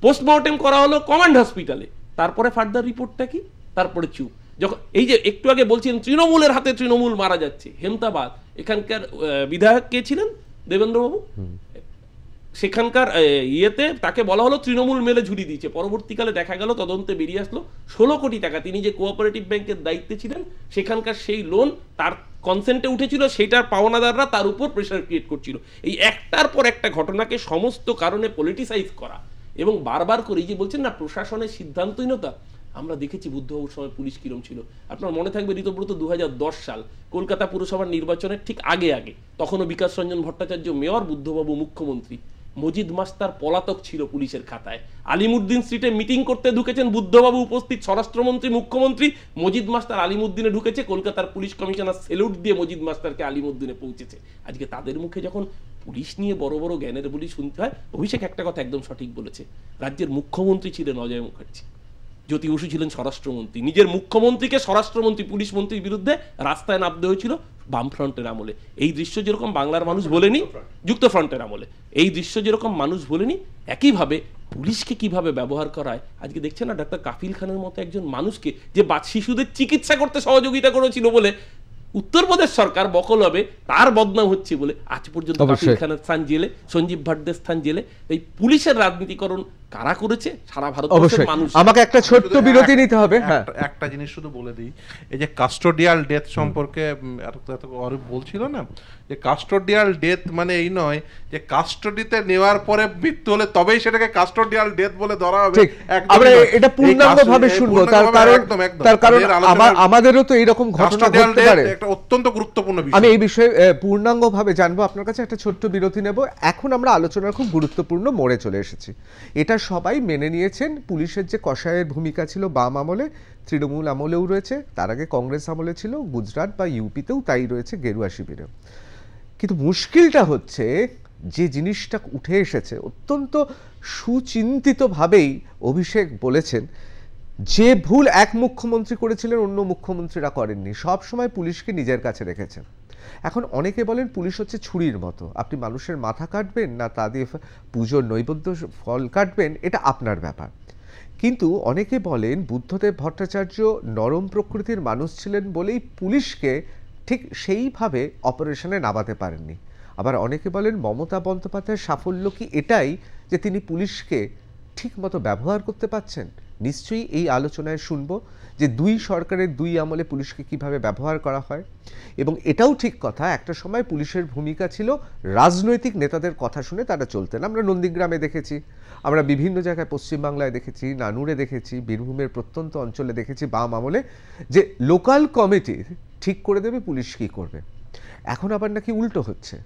পোস্টমর্টেম করা হলো কমান্ড হসপিটালে, তারপরে ফার্দার রিপোর্টটা কি? তারপরে চুপ। যখন এই যে একটু আগে বলছিলেন তৃণমূলের হাতে তৃণমূল মারা যাচ্ছে, হেমতাবাদ এখানকার বিধায়ক কে ছিলেন? দেবেন্দ্রবাবু, সেখানকার ইয়েতে তাকে বলা হলো তৃণমূল মেলে ঝুলি দিয়েছে। পরবর্তীকালে দেখা গেল তদন্তে বেরিয়ে আসলো 16 কোটি টাকা তিনি যে কোঅপারেটিভ ব্যাংকের দায়িত্বে ছিলেন সেখানকার সেই লোন তার কনসেন্টে উঠেছিল, সেটার পাওনাদাররা তার উপর প্রেশার ক্রিয়েট করছিল। এই একটার পর একটা ঘটনাকে সমস্ত কারণে পলিটিসাইজ করা এবং বারবার করে এই যে বলছেন না প্রশাসনের সিদ্ধান্তহীনতা, আমরা দেখেছি বুদ্ধবাবুর সময় পুলিশ কিরম ছিল। আপনার মনে থাকবে ঋতব্রত 2010 সাল কলকাতা পুরসভার নির্বাচনের ঠিক আগে তখনও বিকাশ রঞ্জন ভট্টাচার্য মেয়র, বুদ্ধবাবু মুখ্যমন্ত্রী, মজিদ মাস্টার পলাতক ছিল পুলিশের খাতায়। আলিমুদ্দিন স্ট্রিটে মিটিং করতে ঢুকেছেন বুদ্ধবাবু উপস্থিত, স্বরাষ্ট্রমন্ত্রী মুখ্যমন্ত্রী, মজিদ মাস্টার আলিমুদ্দিনে ঢুকেছে, কলকাতার পুলিশ কমিশনার সেলুট দিয়ে মজিদ মাস্টারকে আলিমুদ্দিনে পৌঁছেছে। আজকে তাদের মুখে যখন পুলিশ নিয়ে বড় বড় জ্ঞানের বলি শুনতে হয়, অভিষেক একটা কথা একদম সঠিক বলেছে, রাজ্যের মুখ্যমন্ত্রী ছিলেন অজয় মুখার্জি, জ্যোতি বসু ছিলেন স্বরাষ্ট্রমন্ত্রী, নিজের মুখ্যমন্ত্রীকে স্বরাষ্ট্রমন্ত্রী পুলিশ মন্ত্রীর বিরুদ্ধে রাস্তায় নামতে হয়েছিল বামফ্রন্টের আমলে। এই দৃশ্য যেরকম বাংলার মানুষ বলেনি, যুক্তফ্রন্টের আমলে এই দৃশ্য যেরকম মানুষ বলেনি, একইভাবে পুলিশকে কিভাবে ব্যবহার করায় আজকে দেখছেন না। ডাক্তার কাফিল খানের মতো একজন মানুষকে যে শিশুদের চিকিৎসা করতে সহযোগিতা করেছিল বলে উত্তরপ্রদেশ সরকার বকল হবে, তার বদনাম হচ্ছে বলে আজ পর্যন্ত কাফিল খানের স্থান জেলে, সঞ্জীব ভাটদের স্থান জেলে। এই পুলিশের রাজনীতিকরণ কারা করেছে সারা ভারতবর্ষের মানুষ। আমাকে একটা ছোট্ট বিরতি নিতে হবে। হ্যাঁ, একটা জিনিস শুধু বলে দিই, এই যে কাস্টোডিয়াল ডেথ সম্পর্কে বলছিল না, যে কাস্টোডিয়াল ডেথ মানে এই নয় যে কাস্টোডিতে নেওয়ার পরে মৃত্যু হলে তবেই সেটাকে কাস্টোডিয়াল ডেথ বলে ধরা হবে। আমরা এটা পূর্ণাঙ্গভাবে শুনবো, তার কারণ আমাদেরও তো এইরকম ঘটনা ঘটতে পারে। একটা অত্যন্ত গুরুত্বপূর্ণ বিষয়, আমি এই বিষয়ে পূর্ণাঙ্গভাবে জানবো। আপনার কাছে একটা ছোট্ট বিরতি নেব। এখন আমরা আলোচনার খুব গুরুত্বপূর্ণ মোড়ে চলে এসেছি। এটা সবাই মেনে নিয়েছেন, পুলিশের যে কষায়ের ভূমিকা ছিল বাম আমলে, তৃণমূল আমলেও রয়েছে, তার আগে কংগ্রেস আমলে ছিল, গুজরাট বা ইউপিতেও তাই রয়েছে, গেরুয়া শিবিরে। কিন্তু মুশকিলটা হচ্ছে যে জিনিসটা উঠে এসেছে অত্যন্ত সুচিন্তিতভাবেই অভিষেক বলেছেন, যে ভুল এক মুখ্যমন্ত্রী করেছিলেন অন্য মুখ্যমন্ত্রীরা করেননি, সব সময় পুলিশকে নিজের কাছে রেখেছেন। এখন অনেকে বলেন পুলিশ হচ্ছে ছুরির মতো, আপনি মানুষের মাথা কাটবেন না তা দিয়ে পুজোর নৈবেদ্য ফল কাটবেন, এটা আপনার ব্যাপার। কিন্তু অনেকে বলেন বুদ্ধদেব ভট্টাচার্য নরম প্রকৃতির মানুষ ছিলেন বলেই পুলিশকে ঠিক সেইভাবে অপারেশনে নামাতে পারেননি। আবার অনেকে বলেন মমতা বন্দ্যোপাধ্যায়ের সাফল্য কি এটাই যে তিনি পুলিশকে ঠিকমতো ব্যবহার করতে পারছেন? নিশ্চয়ই এই আলোচনায় শুনবো যে দুই সরকারের দুই আমলে পুলিশকে কিভাবে ব্যবহার করা হয়। এবং এটাও ঠিক কথা, একটা সময় পুলিশের ভূমিকা ছিল রাজনৈতিক নেতাদের কথা শুনে তারা চলতেন। আমরা নন্দীগ্রামে দেখেছি, আমরা বিভিন্ন জায়গায় পশ্চিমবাংলায় দেখেছি, নানুরে দেখেছি, বীরভূমের প্রত্যন্ত অঞ্চলে দেখেছি বাম আমলে যে লোকাল কমিটি ঠিক করে দেবে পুলিশ কী করবে। এখন আবার নাকি উল্টো হচ্ছে,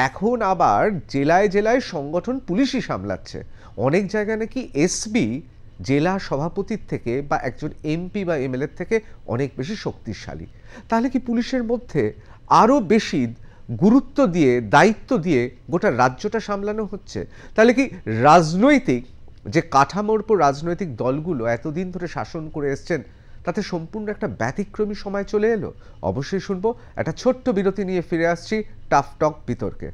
এখন আবার জেলায় জেলায় সংগঠন পুলিশই সামলাচ্ছে। অনেক জায়গায় নাকি এসপি জেলা সভাপতির থেকে বা একজন এমপি বা এমএলএ থেকে অনেক বেশি শক্তিশালী। তাহলে কি পুলিশের মধ্যে আরও বেশি গুরুত্ব দিয়ে দায়িত্ব দিয়ে গোটা রাজ্যটা সামলানো হচ্ছে? তাহলে কি রাজনৈতিক যে কাঠামোর উপর রাজনৈতিক দলগুলো এতদিন ধরে শাসন করে এসছেন তাতে সম্পূর্ণ একটা ব্যতিক্রমী সময় চলে এলো? অবশ্যই শুনবো। একটা ছোট্ট বিরতি নিয়ে ফিরে আসছি টাফ টক বিতর্কে।